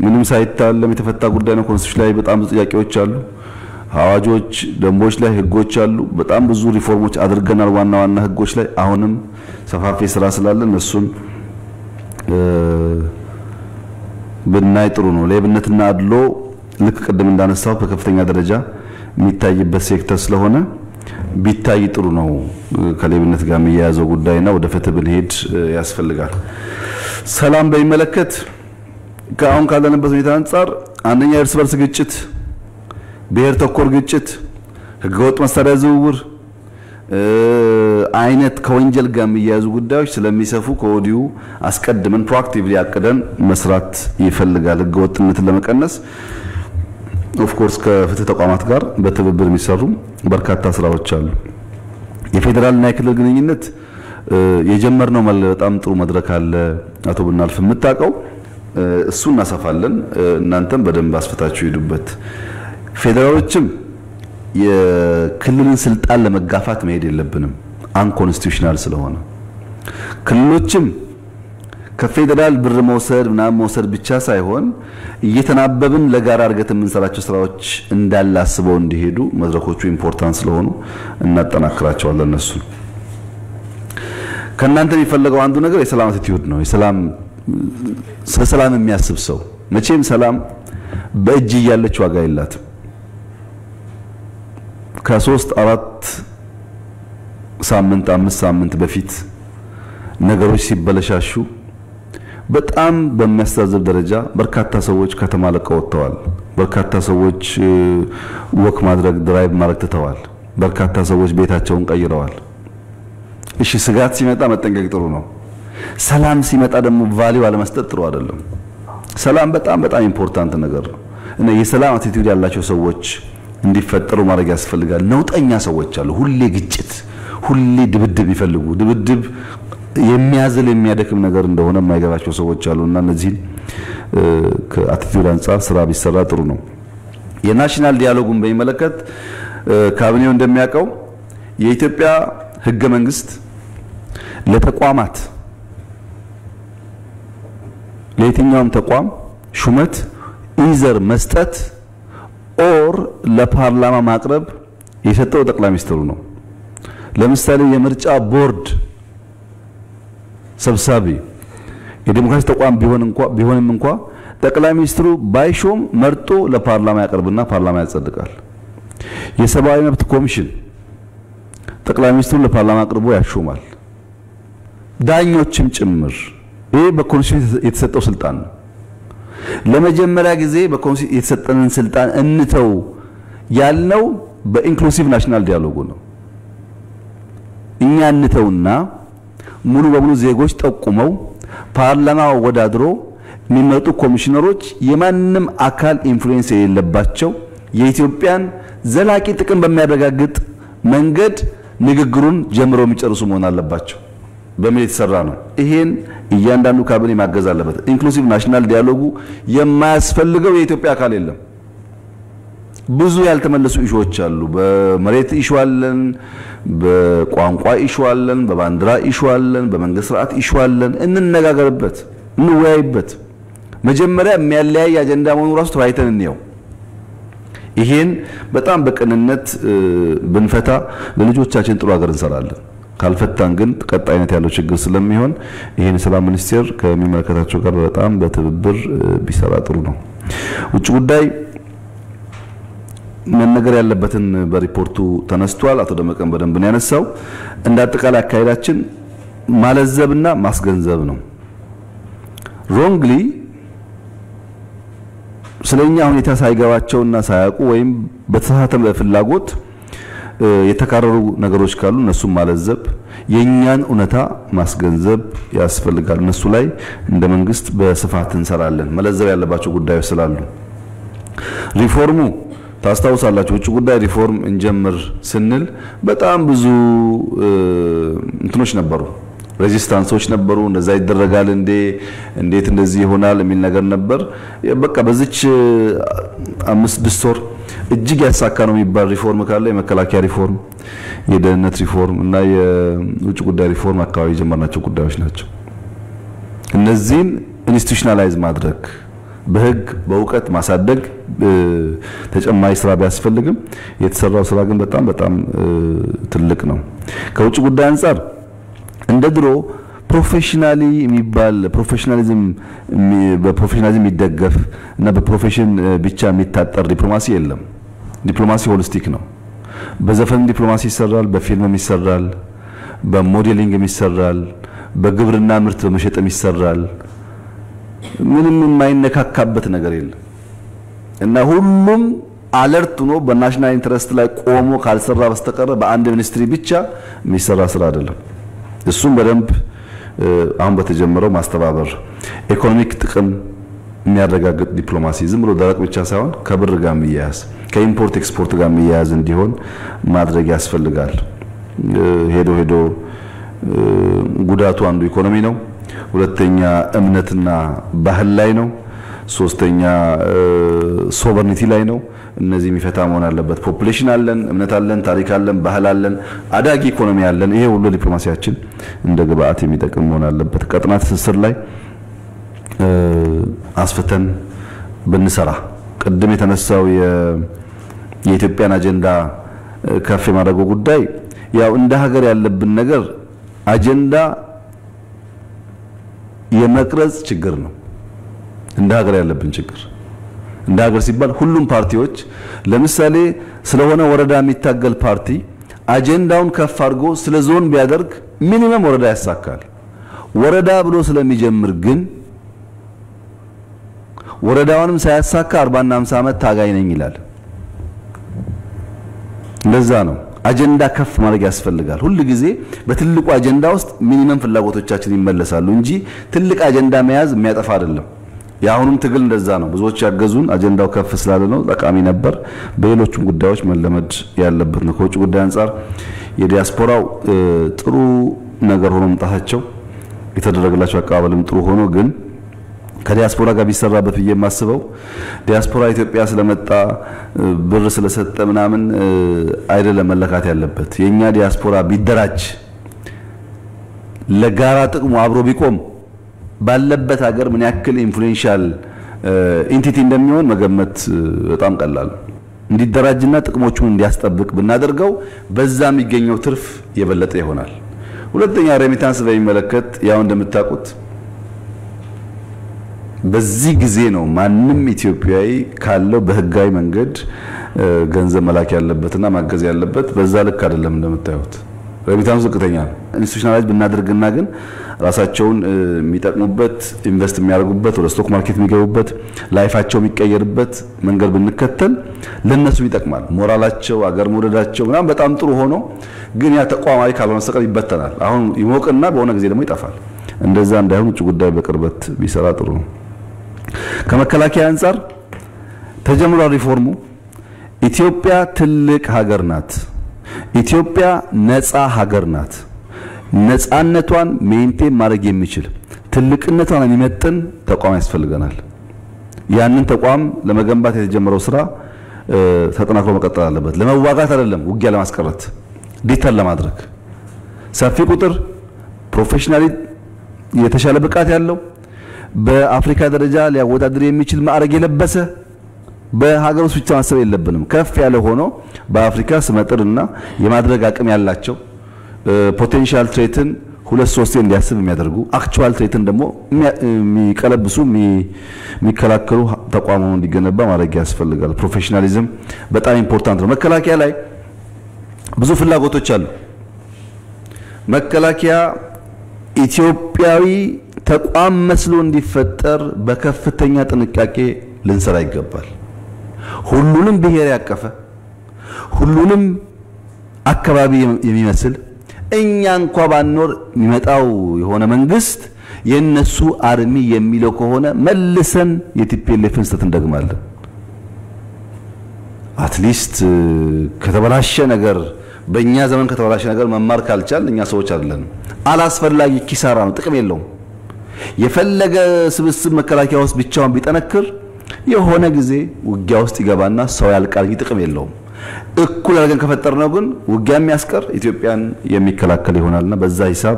ምንም ሳይታለም የተፈታ ጉዳይ ነው። ኮንስቲቱሽን ላይ በጣም ብዙ ጥያቄዎች አሉ። አዋጆች፣ ደንቦች ላይ ህጎች አሉ። በጣም ብዙ ሪፎርሞች አድርገናል። ዋና ህጎች ላይ አሁንም ሰፋፊ ስራ ስላለ እነሱን ብናይ ጥሩ ነው። ሌብነትና አድሎ ልክ ቅድም እንዳነሳው በከፍተኛ ደረጃ የሚታይበት ሴክተር ስለሆነ ቢታይ ጥሩ ነው። ከሌብነት ጋር የሚያያዘው ጉዳይና ወደ ፍትህ ብንሄድ ያስፈልጋል። ሰላም በሚመለከት ከአሁን ካለንበት ሁኔታ አንፃር አንደኛ እርስ በርስ ግጭት፣ ብሔር ተኮር ግጭት፣ ህገወጥ መሳሪያ ዝውውር አይነት ከወንጀል ጋር የሚያያዙ ጉዳዮች ስለሚሰፉ ከወዲሁ አስቀድመን ፕሮአክቲቭሊ አቅደን መስራት ይፈልጋል። ህገወጥነትን ለመቀነስ ኦፍ ኮርስ ከፍትህ ተቋማት ጋር በትብብር የሚሰሩ በርካታ ስራዎች አሉ። የፌደራልና የክልል ግንኙነት የጀመርነው በጣም ጥሩ መድረክ አለ። አቶ ብናልፍ የምታውቀው እሱ እናሰፋለን። እናንተም በደንብ አስፈታችሁ ሄዱበት። ፌደራሎችም የክልልን ስልጣን ለመጋፋት መሄድ የለብንም አንኮንስቲቱሽናል ስለሆነ፣ ክልሎችም ከፌደራል ብር መውሰድ ብቻ ሳይሆን እየተናበብን ለጋራ እድገት የምንሰራቸው ስራዎች እንዳላስበው እንዲሄዱ መድረኮቹ ኢምፖርታንት ስለሆኑ እናጠናክራቸዋለን። እነሱ ከናንተ የሚፈልገው አንዱ ነገር የሰላም አቲቲዩድ ነው። ሰላም የሚያስብ ሰው መቼም ሰላም በእጅ ያለች ዋጋ የላትም። ከ3 4 ሳምንት 5 ሳምንት በፊት ነገሮች ሲበለሻሹ በጣም በሚያስተዛዝብ ደረጃ በርካታ ሰዎች ከተማ ለቀው ወጥተዋል። በርካታ ሰዎች ወክ ማድረግ ድራይቭ ማድረግ ትተዋል። በርካታ ሰዎች ቤታቸውን ቀይረዋል። እሺ ስጋት ሲመጣ መጠንቀቅ ጥሩ ነው። ሰላም ሲመጣ ደግሞ ቫልዩ አለመስጠት ጥሩ አይደለም። ሰላም በጣም ኢምፖርታንት ነገር ነው እና የሰላም አቲቲዩድ ያላቸው ሰዎች እንዲፈጠሩ ማድረግ ያስፈልጋል። ነውጠኛ ሰዎች አሉ፣ ሁሌ ግጭት፣ ሁሌ ድብድብ ይፈልጉ። ድብድብ የሚያዝል የሚያደክም ነገር እንደሆነ የማይገባቸው ሰዎች አሉና እነዚህ ከአቲቲዩድ አንፃር ስራ ቢሰራ ጥሩ ነው። የናሽናል ዲያሎጉን በሚመለከት ካቢኔው እንደሚያውቀው የኢትዮጵያ ህገ መንግስት ለተቋማት ለየትኛውም ተቋም ሹመት ኢዘር መስጠት ኦር ለፓርላማ ማቅረብ የሰጠው ጠቅላይ ሚኒስትሩ ነው። ለምሳሌ የምርጫ ቦርድ ሰብሳቢ የዲሞክራሲ ተቋም ቢሆንም እንኳን ጠቅላይ ሚኒስትሩ ባይሾም መርጦ ለፓርላማ ያቀርብና ፓርላማ ያጸድቃል። የሰብአዊ መብት ኮሚሽን ጠቅላይ ሚኒስትሩ ለፓርላማ አቅርቦ ያሾማል። ዳኞችም ጭምር ይሄ በኮንስቲቱሽን የተሰጠው ስልጣን ነው። ለመጀመሪያ ጊዜ በኮንስቲቱሽን የተሰጠንን ስልጣን እንተው ያልነው በኢንክሉሲቭ ናሽናል ዲያሎግ ነው። እኛ እንተውና ሙሉ በሙሉ ዜጎች ጠቁመው ፓርላማ ወዳድሮ የሚመጡ ኮሚሽነሮች የማንንም አካል ኢንፍሉዌንስ የሌለባቸው የኢትዮጵያን ዘላቂ ጥቅም በሚያረጋግጥ መንገድ ንግግሩን ጀምረው የሚጨርሱ መሆን አለባቸው በሚል የተሰራ ነው። ይሄን እያንዳንዱ ካቢኔ ማገዝ አለበት። ኢንክሉሲቭ ናሽናል ዲያሎጉ የማያስፈልገው የኢትዮጵያ አካል የለም። ብዙ ያልተመለሱ ኢሹዎች አሉ። በመሬት ኢሹ አለን፣ በቋንቋ ኢሹ አለን፣ በባንዲራ ኢሹ አለን፣ በመንግስት ስርዓት ኢሹ አለን። እንነጋገርበት፣ እንወያይበት። መጀመሪያ የሚያለያይ አጀንዳ መሆኑ ራሱ ተወያይተን እንየው። ይሄን በጣም በቅንነት ብንፈታ ለልጆቻችን ጥሩ ሀገር እንሰራለን። ካልፈታን ግን ቀጣይነት ያለው ችግር ስለሚሆን ይሄን ሰላም ሚኒስቴር ከሚመለከታቸው ጋር በጣም በትብብር ቢሰራ ጥሩ ነው። ውጭ ጉዳይ መነገር ያለበትን በሪፖርቱ ተነስቷል። አቶ ደመቀን በደንብ ነው ያነሳው። እንደ አጠቃላይ አካሄዳችን ማለዘብና ማስገንዘብ ነው። ሮንግሊ ስለኛ ሁኔታ ሳይገባቸውና ሳያውቁ ወይም በተሳሳተ ፍላጎት የተካረሩ ነገሮች ካሉ እነሱን ማለዘብ፣ የኛን እውነታ ማስገንዘብ ያስፈልጋል። እነሱ ላይ እንደ መንግስት በስፋት እንሰራለን። መለዘብ ያለባቸው ጉዳዮች ስላሉ ሪፎርሙ ታስታውሳላችሁ። ውጭ ጉዳይ ሪፎርም እንጀምር ስንል በጣም ብዙ እንትኖች ነበሩ፣ ሬዚስታንሶች ነበሩ። እንደዛ ይደረጋል እንዴት እንደዚህ ይሆናል የሚል ነገር ነበር። በቃ በዚች 5-6 ወር እጅግ ያሳካ ነው የሚባል ሪፎርም ካለ የመከላከያ ሪፎርም፣ የደህንነት ሪፎርም እና የውጭ ጉዳይ ሪፎርም አካባቢ ጀመርናቸው ጉዳዮች ናቸው። እነዚህን ኢንስቲቱሽናላይዝ ማድረግ በህግ በእውቀት ማሳደግ ተጨማሪ ስራ ቢያስፈልግም የተሰራው ስራ ግን በጣም ትልቅ ነው። ከውጭ ጉዳይ አንፃር እንደ ድሮ ፕሮፌሽናሊ የሚባል ፕሮፌሽናሊዝም በፕሮፌሽናሊዝም ይደገፍ እና በፕሮፌሽን ብቻ የሚታጠር ዲፕሎማሲ የለም። ዲፕሎማሲ ሆሊስቲክ ነው። በዘፈን ዲፕሎማሲ ይሰራል፣ በፊልም ይሰራል፣ በሞዴሊንግ ይሰራል፣ በግብርና ምርት በመሸጥ ይሰራል። ምንም የማይነካካበት ነገር የለም እና ሁሉም አለርት ሆኖ በናሽናል ኢንተረስት ላይ ቆሞ ካልሰራ በስተቀር በአንድ ሚኒስትሪ ብቻ የሚሰራ ስራ አይደለም። እሱም በደንብ አሁን በተጀመረው ማስተባበር፣ ኢኮኖሚክ ጥቅም የሚያረጋግጥ ዲፕሎማሲ ዝም ብሎ ደረቅ ብቻ ሳይሆን ከብር ጋር የሚያያዝ ከኢምፖርት ኤክስፖርት ጋር የሚያያዝ እንዲሆን ማድረግ ያስፈልጋል። ሄዶ ጉዳቱ አንዱ ኢኮኖሚ ነው። ሁለተኛ እምነትና ባህል ላይ ነው። ሶስተኛ ሶቨርኒቲ ላይ ነው። እነዚህ የሚፈታ መሆን አለበት። ፖፑሌሽን አለን፣ እምነት አለን፣ ታሪክ አለን፣ ባህል አለን፣ አዳጊ ኢኮኖሚ አለን። ይሄ ሁሉ ዲፕሎማሲያችን እንደ ግብአት የሚጠቅም መሆን አለበት። ቀጠና ትስስር ላይ አስፈተን ብንሰራ ቅድም የተነሳው የኢትዮጵያን አጀንዳ ከፍ የማድረጉ ጉዳይ ያው እንደ ሀገር ያለብን ነገር አጀንዳ የመቅረጽ ችግር ነው። እንደ ሀገር ያለብን ችግር እንደ ሀገር ሲባል ሁሉም ፓርቲዎች ለምሳሌ ስለሆነ ወረዳ የሚታገል ፓርቲ አጀንዳውን ከፍ አድርጎ ስለ ዞን ቢያደርግ ሚኒመም ወረዳ ያሳካል። ወረዳ ብሎ ስለሚጀምር ግን ወረዳውንም ሳያሳካ 40 እና 50 ዓመት ታጋይ ነኝ ይላል። ለዛ ነው አጀንዳ ከፍ ማድረግ ያስፈልጋል። ሁሉ ጊዜ በትልቁ አጀንዳ ውስጥ ሚኒመም ፍላጎቶቻችን ይመለሳሉ እንጂ ትልቅ አጀንዳ መያዝ የሚያጠፋ አይደለም። ያሁንም ትግል እንደዛ ነው። ብዙዎች ያገዙን አጀንዳው ከፍ ስላለ ነው፣ ጠቃሚ ነበር። በሌሎችም ጉዳዮች መለመድ ያለበት ነው። ከውጭ ጉዳይ አንፃር የዲያስፖራው ጥሩ ነገር ሆኖ መጣታቸው የተደረገላቸው አቀባበልም ጥሩ ሆኖ ግን ከዲያስፖራ ጋር ቢሰራበት ብዬ የማስበው ዲያስፖራ ኢትዮጵያ ስለመጣ ብር ስለሰጠ ምናምን አይደለም መለካት ያለበት። የኛ ዲያስፖራ ቢደራጅ ለጋራ ጥቅሙ አብሮ ቢቆም ባለበት ሀገር ምን ያክል ኢንፍሉዌንሻል ኢንቲቲ እንደሚሆን መገመት በጣም ቀላል። እንዲደራጅና ጥቅሞቹን እንዲያስጠብቅ ብናደርገው በዛ የሚገኘው ትርፍ የበለጠ ይሆናል። ሁለተኛ ሬሚታንስ በሚመለከት ያው እንደምታውቁት በዚህ ጊዜ ነው ማንም ኢትዮጵያዊ ካለው በህጋዊ መንገድ ገንዘብ መላክ ያለበትና ማገዝ ያለበት። በዛ ልክ አይደለም እንደምታዩት ሬሚታንስ ዝቅተኛ ነው። ኢንስቲትዩሽናላይዝ ብናደርግና ግን ራሳቸውን የሚጠቅሙበት ኢንቨስት የሚያደርጉበት ወደ ስቶክ ማርኬት የሚገቡበት ላይፋቸው የሚቀየርበት መንገድ ብንከተል ለነሱ ይጠቅማል። ሞራላቸው አገር መውደዳቸው ምናምን በጣም ጥሩ ሆኖ ግን ያ ተቋማዊ ካልሆነ ሰቀል ይበተናል። አሁን ይሞቅና በሆነ ጊዜ ደግሞ ይጠፋል። እንደዛ እንዳይሆን ውጭ ጉዳይ በቅርበት ቢሰራ ጥሩ ነው። ከመከላከያ አንፃር ተጀምሯል ሪፎርሙ። ኢትዮጵያ ትልቅ ሀገር ናት። ኢትዮጵያ ነፃ ሀገር ናት። ነፃነቷን ሜንቴን ማድረግ የሚችል ትልቅነቷን የሚመጥን ተቋም ያስፈልገናል። ያንን ተቋም ለመገንባት የተጀመረው ስራ ተጠናክሮ መቀጠል አለበት። ለመዋጋት አይደለም፣ ውጊያ ለማስቀረት ዲታል ለማድረግ ሰፊ ቁጥር ፕሮፌሽናሊ የተሻለ ብቃት ያለው በአፍሪካ ደረጃ ሊያወዳድር የሚችል ማዕረግ የለበሰ በሀገር ውስጥ ብቻ ማሰብ የለብንም። ከፍ ያለ ሆኖ በአፍሪካ ስመጥርና የማድረግ አቅም ያላቸው ፖቴንሻል ትሬትን ሁለት ሶስት እንዲያስብ የሚያደርጉ አክቹዋል ትሬትን ደግሞ የሚቀለብሱ የሚከላከሉ ተቋም ሆኖ እንዲገነባ ማድረግ ያስፈልጋል። ፕሮፌሽናሊዝም በጣም ኢምፖርታንት ነው። መከላከያ ላይ ብዙ ፍላጎቶች አሉ። መከላከያ ኢትዮጵያዊ ተቋም መስሎ እንዲፈጠር በከፍተኛ ጥንቃቄ ልንሰራ ይገባል። ሁሉንም ብሔር ያቀፈ ሁሉንም አካባቢ የሚመስል እኛ እንኳን ባንኖር የሚመጣው የሆነ መንግስት የነሱ አርሚ የሚለው ከሆነ መልሰን የቲፒኤልኤፍን ስህተት እንደግማለን። አትሊስት ከተበላሸ ነገር በእኛ ዘመን ከተበላሸ ነገር መማር ካልቻል እኛ ሰዎች አይደለም። አላስፈላጊ ኪሳራ ነው፣ ጥቅም የለውም። የፈለገ ስብስብ መከላከያ ውስጥ ብቻውን ቢጠነክር የሆነ ጊዜ ውጊያ ውስጥ ይገባና ሰው ያልቃል፣ ጥቅም የለውም። እኩል አድርገን ከፈጠርነው ግን ውጊያ የሚያስቀር ኢትዮጵያን የሚከላከል ይሆናልና በዛ ሂሳብ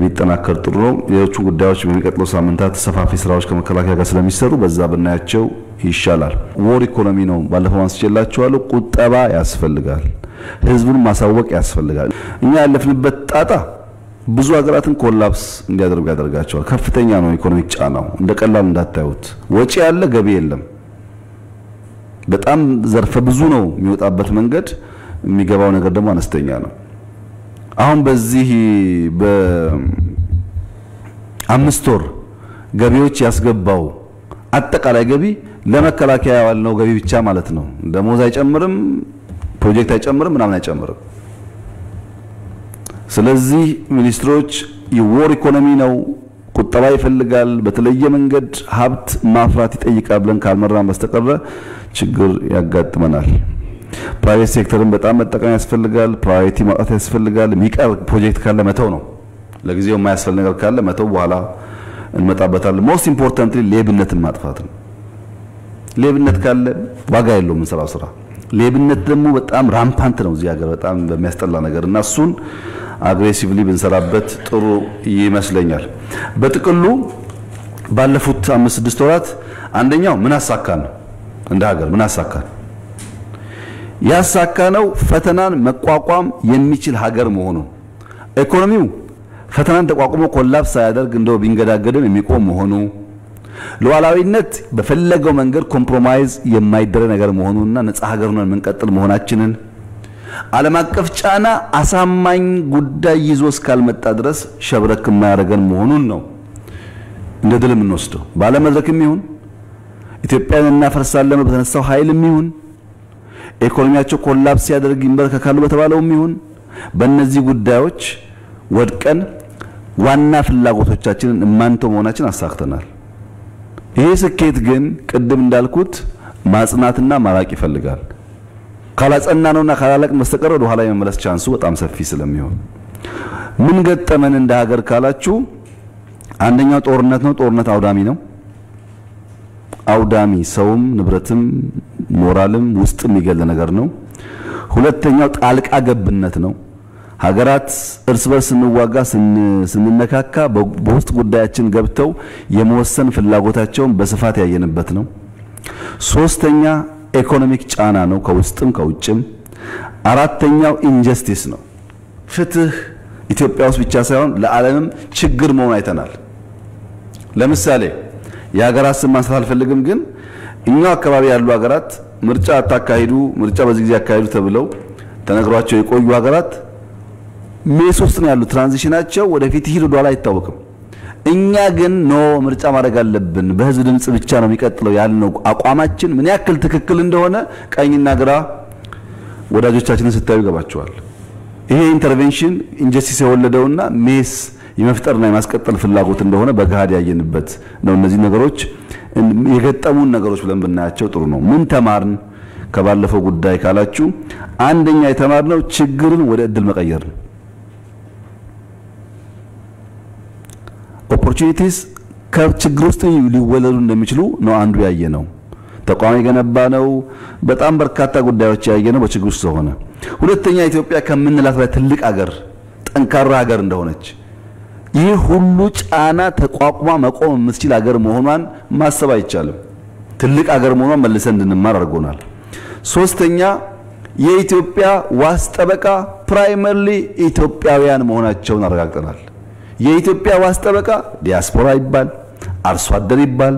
ቢጠናከር ጥሩ ነው። የሌሎቹ ጉዳዮች በሚቀጥለው ሳምንታት ሰፋፊ ስራዎች ከመከላከያ ጋር ስለሚሰሩ በዛ ብናያቸው ይሻላል። ወር ኢኮኖሚ ነው ባለፈው አንስቼላችኋለሁ። ቁጠባ ያስፈልጋል። ህዝቡን ማሳወቅ ያስፈልጋል። እኛ ያለፍንበት ጣጣ ብዙ ሀገራትን ኮላፕስ እንዲያደርጉ ያደርጋቸዋል። ከፍተኛ ነው ኢኮኖሚክ ጫናው፣ እንደቀላል እንዳታዩት። ወጪ ያለ ገቢ የለም። በጣም ዘርፈ ብዙ ነው የሚወጣበት መንገድ፣ የሚገባው ነገር ደግሞ አነስተኛ ነው። አሁን በዚህ በ5 ወር ገቢዎች ያስገባው አጠቃላይ ገቢ ለመከላከያ ያልነው ገቢ ብቻ ማለት ነው። ደሞዝ አይጨምርም፣ ፕሮጀክት አይጨምርም፣ ምናምን አይጨምርም። ስለዚህ ሚኒስትሮች የወር ኢኮኖሚ ነው፣ ቁጠባ ይፈልጋል፣ በተለየ መንገድ ሀብት ማፍራት ይጠይቃል ብለን ካልመራን በስተቀር ችግር ያጋጥመናል። ፕራይቬት ሴክተርን በጣም መጠቀም ያስፈልጋል። ፕራዮሪቲ ማውጣት ያስፈልጋል። የሚቀር ፕሮጀክት ካለ መተው ነው። ለጊዜው የማያስፈልግ ነገር ካለ መተው፣ በኋላ እንመጣበታለን። ሞስት ኢምፖርታንትሊ ሌብነትን ማጥፋት ነው። ሌብነት ካለ ዋጋ የለውም የምንሰራው ስራ። ሌብነት ደግሞ በጣም ራምፓንት ነው እዚህ ሀገር በጣም በሚያስጠላ ነገርና እሱን አግሬሲቭሊ ብንሰራበት ጥሩ ይመስለኛል። በጥቅሉ ባለፉት 5-6 ወራት አንደኛው ምን አሳካን ነው፣ እንደ ሀገር ምን አሳካን? ያሳካነው ፈተናን መቋቋም የሚችል ሀገር መሆኑ፣ ኢኮኖሚው ፈተናን ተቋቁሞ ኮላፕስ ሳያደርግ እንደው ቢንገዳገድም የሚቆም መሆኑ፣ ሉዓላዊነት በፈለገው መንገድ ኮምፕሮማይዝ የማይደረግ ነገር መሆኑና ነፃ ሀገር ሆነን የምንቀጥል መሆናችንን፣ ዓለም አቀፍ ጫና አሳማኝ ጉዳይ ይዞ እስካልመጣ ድረስ ሸብረክ የማያደርገን መሆኑን ነው እንደ ድል የምንወስደው። ባለመድረክም ይሁን ኢትዮጵያን እናፈርሳለን በተነሳው ኃይልም ይሁን ኢኮኖሚያቸው ኮላፕስ ያደርግ ይንበረከካሉ በተባለውም ይሁን በእነዚህ ጉዳዮች ወድቀን ዋና ፍላጎቶቻችንን እማንተው መሆናችን አሳክተናል። ይሄ ስኬት ግን ቅድም እንዳልኩት ማጽናትና ማራቅ ይፈልጋል። ካላጸናነውና ካላለቅን በስተቀር ወደ ኋላ የመመለስ ቻንሱ በጣም ሰፊ ስለሚሆን ምን ገጠመን እንደ ሀገር ካላችሁ አንደኛው ጦርነት ነው። ጦርነት አውዳሚ ነው። አውዳሚ ሰውም ንብረትም ሞራልም ውስጥ የሚገል ነገር ነው። ሁለተኛው ጣልቃ ገብነት ነው። ሀገራት እርስ በርስ እንዋጋ ስንነካካ በውስጥ ጉዳያችን ገብተው የመወሰን ፍላጎታቸውን በስፋት ያየንበት ነው። ሶስተኛ ኢኮኖሚክ ጫና ነው ከውስጥም ከውጭም። አራተኛው ኢንጀስቲስ ነው። ፍትህ ኢትዮጵያ ውስጥ ብቻ ሳይሆን ለዓለምም ችግር መሆን አይተናል። ለምሳሌ የሀገራት ስም ማንሳት አልፈልግም፣ ግን እኛው አካባቢ ያሉ ሀገራት ምርጫ አታካሂዱ፣ ምርጫ በዚህ ጊዜ አካሂዱ ተብለው ተነግሯቸው የቆዩ ሀገራት ሜስ ውስጥ ነው ያሉ። ትራንዚሽናቸው ወደፊት ይሄድ ወደ ኋላ አይታወቅም። እኛ ግን ምርጫ ማድረግ አለብን፣ በህዝብ ድምጽ ብቻ ነው የሚቀጥለው ያልነው አቋማችን ምን ያክል ትክክል እንደሆነ ቀኝና ግራ ወዳጆቻችንን ስታዩ ይገባቸዋል። ይሄ ኢንተርቬንሽን ኢንጀስቲስ የወለደውና ሜስ የመፍጠርና የማስቀጠል ፍላጎት እንደሆነ በጋድ ያየንበት ነው። እነዚህ ነገሮች የገጠሙን ነገሮች ብለን ብናያቸው ጥሩ ነው። ምን ተማርን ከባለፈው ጉዳይ ካላችሁ፣ አንደኛ የተማርነው ችግርን ወደ እድል መቀየር ነው። ኦፖርቹኒቲስ ከችግር ውስጥ ሊወለዱ እንደሚችሉ ነው አንዱ ያየነው። ተቋም የገነባ ነው። በጣም በርካታ ጉዳዮች ያየነው በችግር ውስጥ ሆነ። ሁለተኛ ኢትዮጵያ ከምንላት ላይ ትልቅ ሀገር ጠንካራ ሀገር እንደሆነች ይህ ሁሉ ጫና ተቋቁማ መቆም የምትችል ሀገር መሆኗን ማሰብ አይቻልም። ትልቅ ሀገር መሆኗን መልሰን እንድንማር አድርጎናል። ሶስተኛ የኢትዮጵያ ዋስ ጠበቃ ፕራይመሪሊ ኢትዮጵያውያን መሆናቸውን አረጋግጠናል። የኢትዮጵያ ዋስ ጠበቃ ዲያስፖራ ይባል፣ አርሶ አደር ይባል፣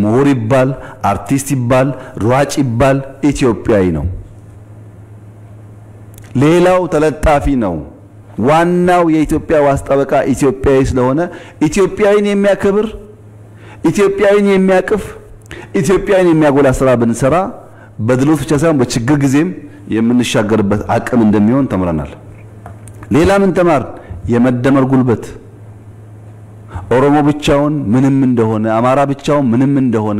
ምሁር ይባል፣ አርቲስት ይባል፣ ሯጭ ይባል ኢትዮጵያዊ ነው። ሌላው ተለጣፊ ነው። ዋናው የኢትዮጵያ ዋስ ጠበቃ ኢትዮጵያዊ ስለሆነ ኢትዮጵያዊን የሚያከብር፣ ኢትዮጵያዊን የሚያቅፍ፣ ኢትዮጵያዊን የሚያጎላ ስራ ብንሰራ በድሎት ብቻ ሳይሆን በችግር ጊዜም የምንሻገርበት አቅም እንደሚሆን ተምረናል። ሌላ ምን ተማር? የመደመር ጉልበት ኦሮሞ ብቻውን ምንም እንደሆነ፣ አማራ ብቻውን ምንም እንደሆነ፣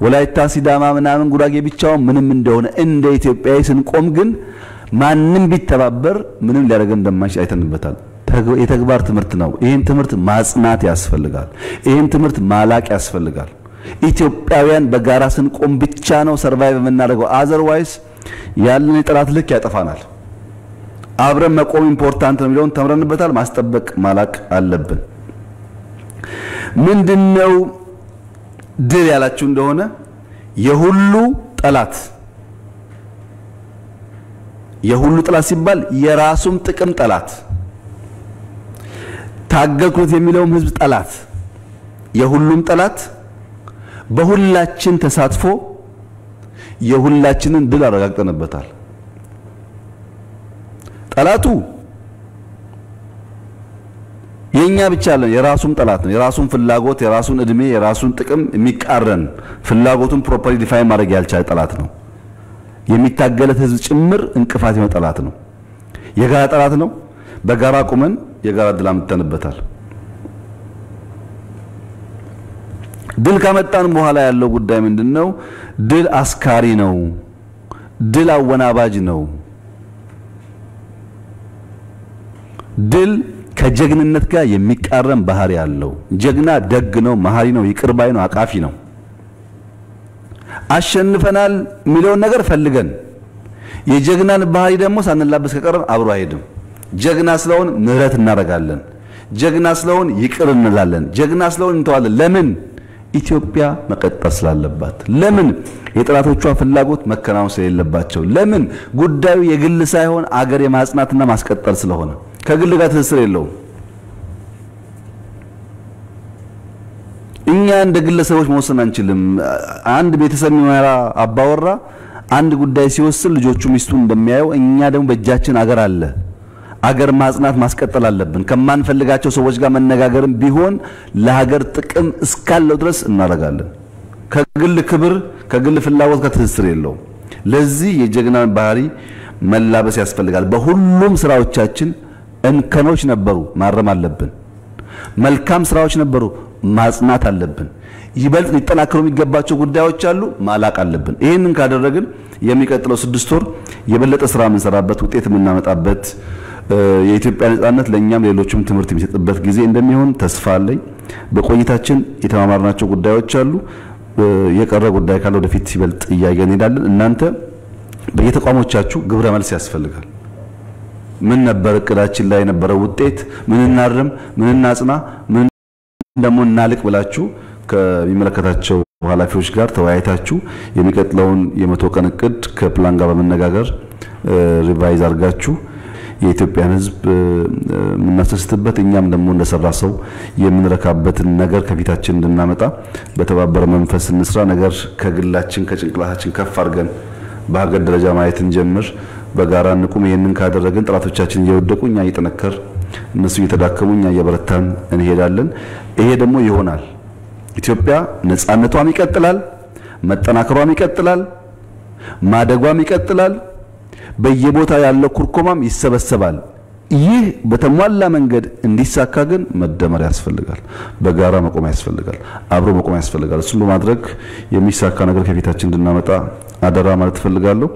ወላይታ ሲዳማ ምናምን ጉራጌ ብቻውን ምንም እንደሆነ እንደ ኢትዮጵያዊ ስንቆም ግን ማንንም ቢተባበር ምንም ሊያደርገን እንደማይችል አይተንበታል። የተግባር ትምህርት ነው። ይሄን ትምህርት ማጽናት ያስፈልጋል። ይሄን ትምህርት ማላቅ ያስፈልጋል። ኢትዮጵያውያን በጋራ ስንቆም ብቻ ነው ሰርቫይቭ የምናደርገው። አዘርዋይስ ያለን የጠላት ልክ ያጠፋናል። አብረን መቆም ኢምፖርታንት ነው የሚለውን ተምረንበታል። ማስጠበቅ ማላቅ አለብን። ምንድነው ድል ያላችሁ እንደሆነ የሁሉ ጠላት ሲባል የራሱም ጥቅም ጠላት፣ ታገልኩት የሚለውም ህዝብ ጠላት፣ የሁሉም ጠላት በሁላችን ተሳትፎ የሁላችንን ድል አረጋግጠንበታል። ጠላቱ የኛ ብቻ አይደለም፣ የራሱም ጠላት ነው። የራሱን ፍላጎት፣ የራሱን እድሜ፣ የራሱን ጥቅም የሚቃረን ፍላጎቱን ፕሮፐርሊ ዲፋይን ማድረግ ያልቻለ ጠላት ነው። የሚታገለት ህዝብ ጭምር እንቅፋት የሆነ ጠላት ነው። የጋራ ጠላት ነው። በጋራ ቁመን የጋራ ድል አምጥተንበታል። ድል ካመጣን በኋላ ያለው ጉዳይ ምንድነው? ድል አስካሪ ነው። ድል አወናባጅ ነው። ድል ከጀግንነት ጋር የሚቃረን ባህሪ ያለው። ጀግና ደግ ነው፣ መሐሪ ነው፣ ይቅር ባይ ነው፣ አቃፊ ነው። አሸንፈናል ሚሊዮን ነገር ፈልገን የጀግናን ባህሪ ደግሞ ሳንላበስ ከቀረን አብሮ አይሄድም። ጀግና ስለሆን ምህረት እናረጋለን። ጀግና ስለሆን ይቅር እንላለን። ጀግና ስለሆን እንተዋለን። ለምን? ኢትዮጵያ መቀጠል ስላለባት። ለምን? የጠላቶቿ ፍላጎት መከናወን ስለሌለባቸው። ለምን? ጉዳዩ የግል ሳይሆን አገር የማጽናትና ማስቀጠል ስለሆነ ከግል ጋር ትስስር የለውም። እኛ እንደ ግለሰቦች መወሰን አንችልም። አንድ ቤተሰብ የሚመራ አባወራ አንድ ጉዳይ ሲወስን ልጆቹ ሚስቱን እንደሚያየው እኛ ደግሞ በእጃችን አገር አለ። አገር ማጽናት ማስቀጠል አለብን። ከማንፈልጋቸው ሰዎች ጋር መነጋገርም ቢሆን ለሀገር ጥቅም እስካለው ድረስ እናደርጋለን። ከግል ክብር ከግል ፍላጎት ጋር ትስስር የለውም። ለዚህ የጀግናን ባህሪ መላበስ ያስፈልጋል። በሁሉም ስራዎቻችን እንከኖች ነበሩ፣ ማረም አለብን። መልካም ስራዎች ነበሩ፣ ማጽናት አለብን። ይበልጥ ሊጠናከሩ የሚገባቸው ጉዳዮች አሉ፣ ማላቅ አለብን። ይሄንን ካደረግን የሚቀጥለው 6 ወር የበለጠ ስራ የምንሰራበት ውጤት የምናመጣበት የኢትዮጵያ ነጻነት ለኛም ሌሎችም ትምህርት የሚሰጥበት ጊዜ እንደሚሆን ተስፋ አለኝ። በቆይታችን የተማማርናቸው ጉዳዮች አሉ የቀረ ጉዳይ ካለ ወደፊት ሲበልጥ እያየን እንሄዳለን እናንተ በየተቋሞቻችሁ ግብረ መልስ ያስፈልጋል ምን ነበር እቅዳችን ላይ የነበረው ውጤት ምን እናርም ምን እናጽና ምን ደሞ እናልቅ ብላችሁ ከሚመለከታቸው ኃላፊዎች ጋር ተወያይታችሁ የሚቀጥለውን የመቶ ቀን እቅድ ከፕላን ጋር በመነጋገር ሪቫይዝ አድርጋችሁ የኢትዮጵያን ህዝብ ምናስተስተበት እኛም ደሞ እንደሰራ ሰው የምንረካበት ነገር ከፊታችን እንድናመጣ በተባበረ መንፈስ እንስራ ነገር ከግላችን ከጭንቅላታችን ከፍ አድርገን በሀገር ደረጃ ማየት እንጀምር በጋራ እንቁም ይሄንን ካደረግን ጥራቶቻችን እየወደቁ እኛ እየተነከር እነሱ እየተዳከሙ እኛ እየበረታን እንሄዳለን ይሄ ደሞ ይሆናል ኢትዮጵያ ነፃነቷም ይቀጥላል መጠናከሯም ይቀጥላል ማደጓም ይቀጥላል በየቦታ ያለው ኩርኮማም ይሰበሰባል ይህ በተሟላ መንገድ እንዲሳካ ግን መደመር ያስፈልጋል በጋራ መቆም ያስፈልጋል አብሮ መቆም ያስፈልጋል እሱን በማድረግ የሚሳካ ነገር ከፊታችን እንድናመጣ አደራ ማለት ፈልጋለሁ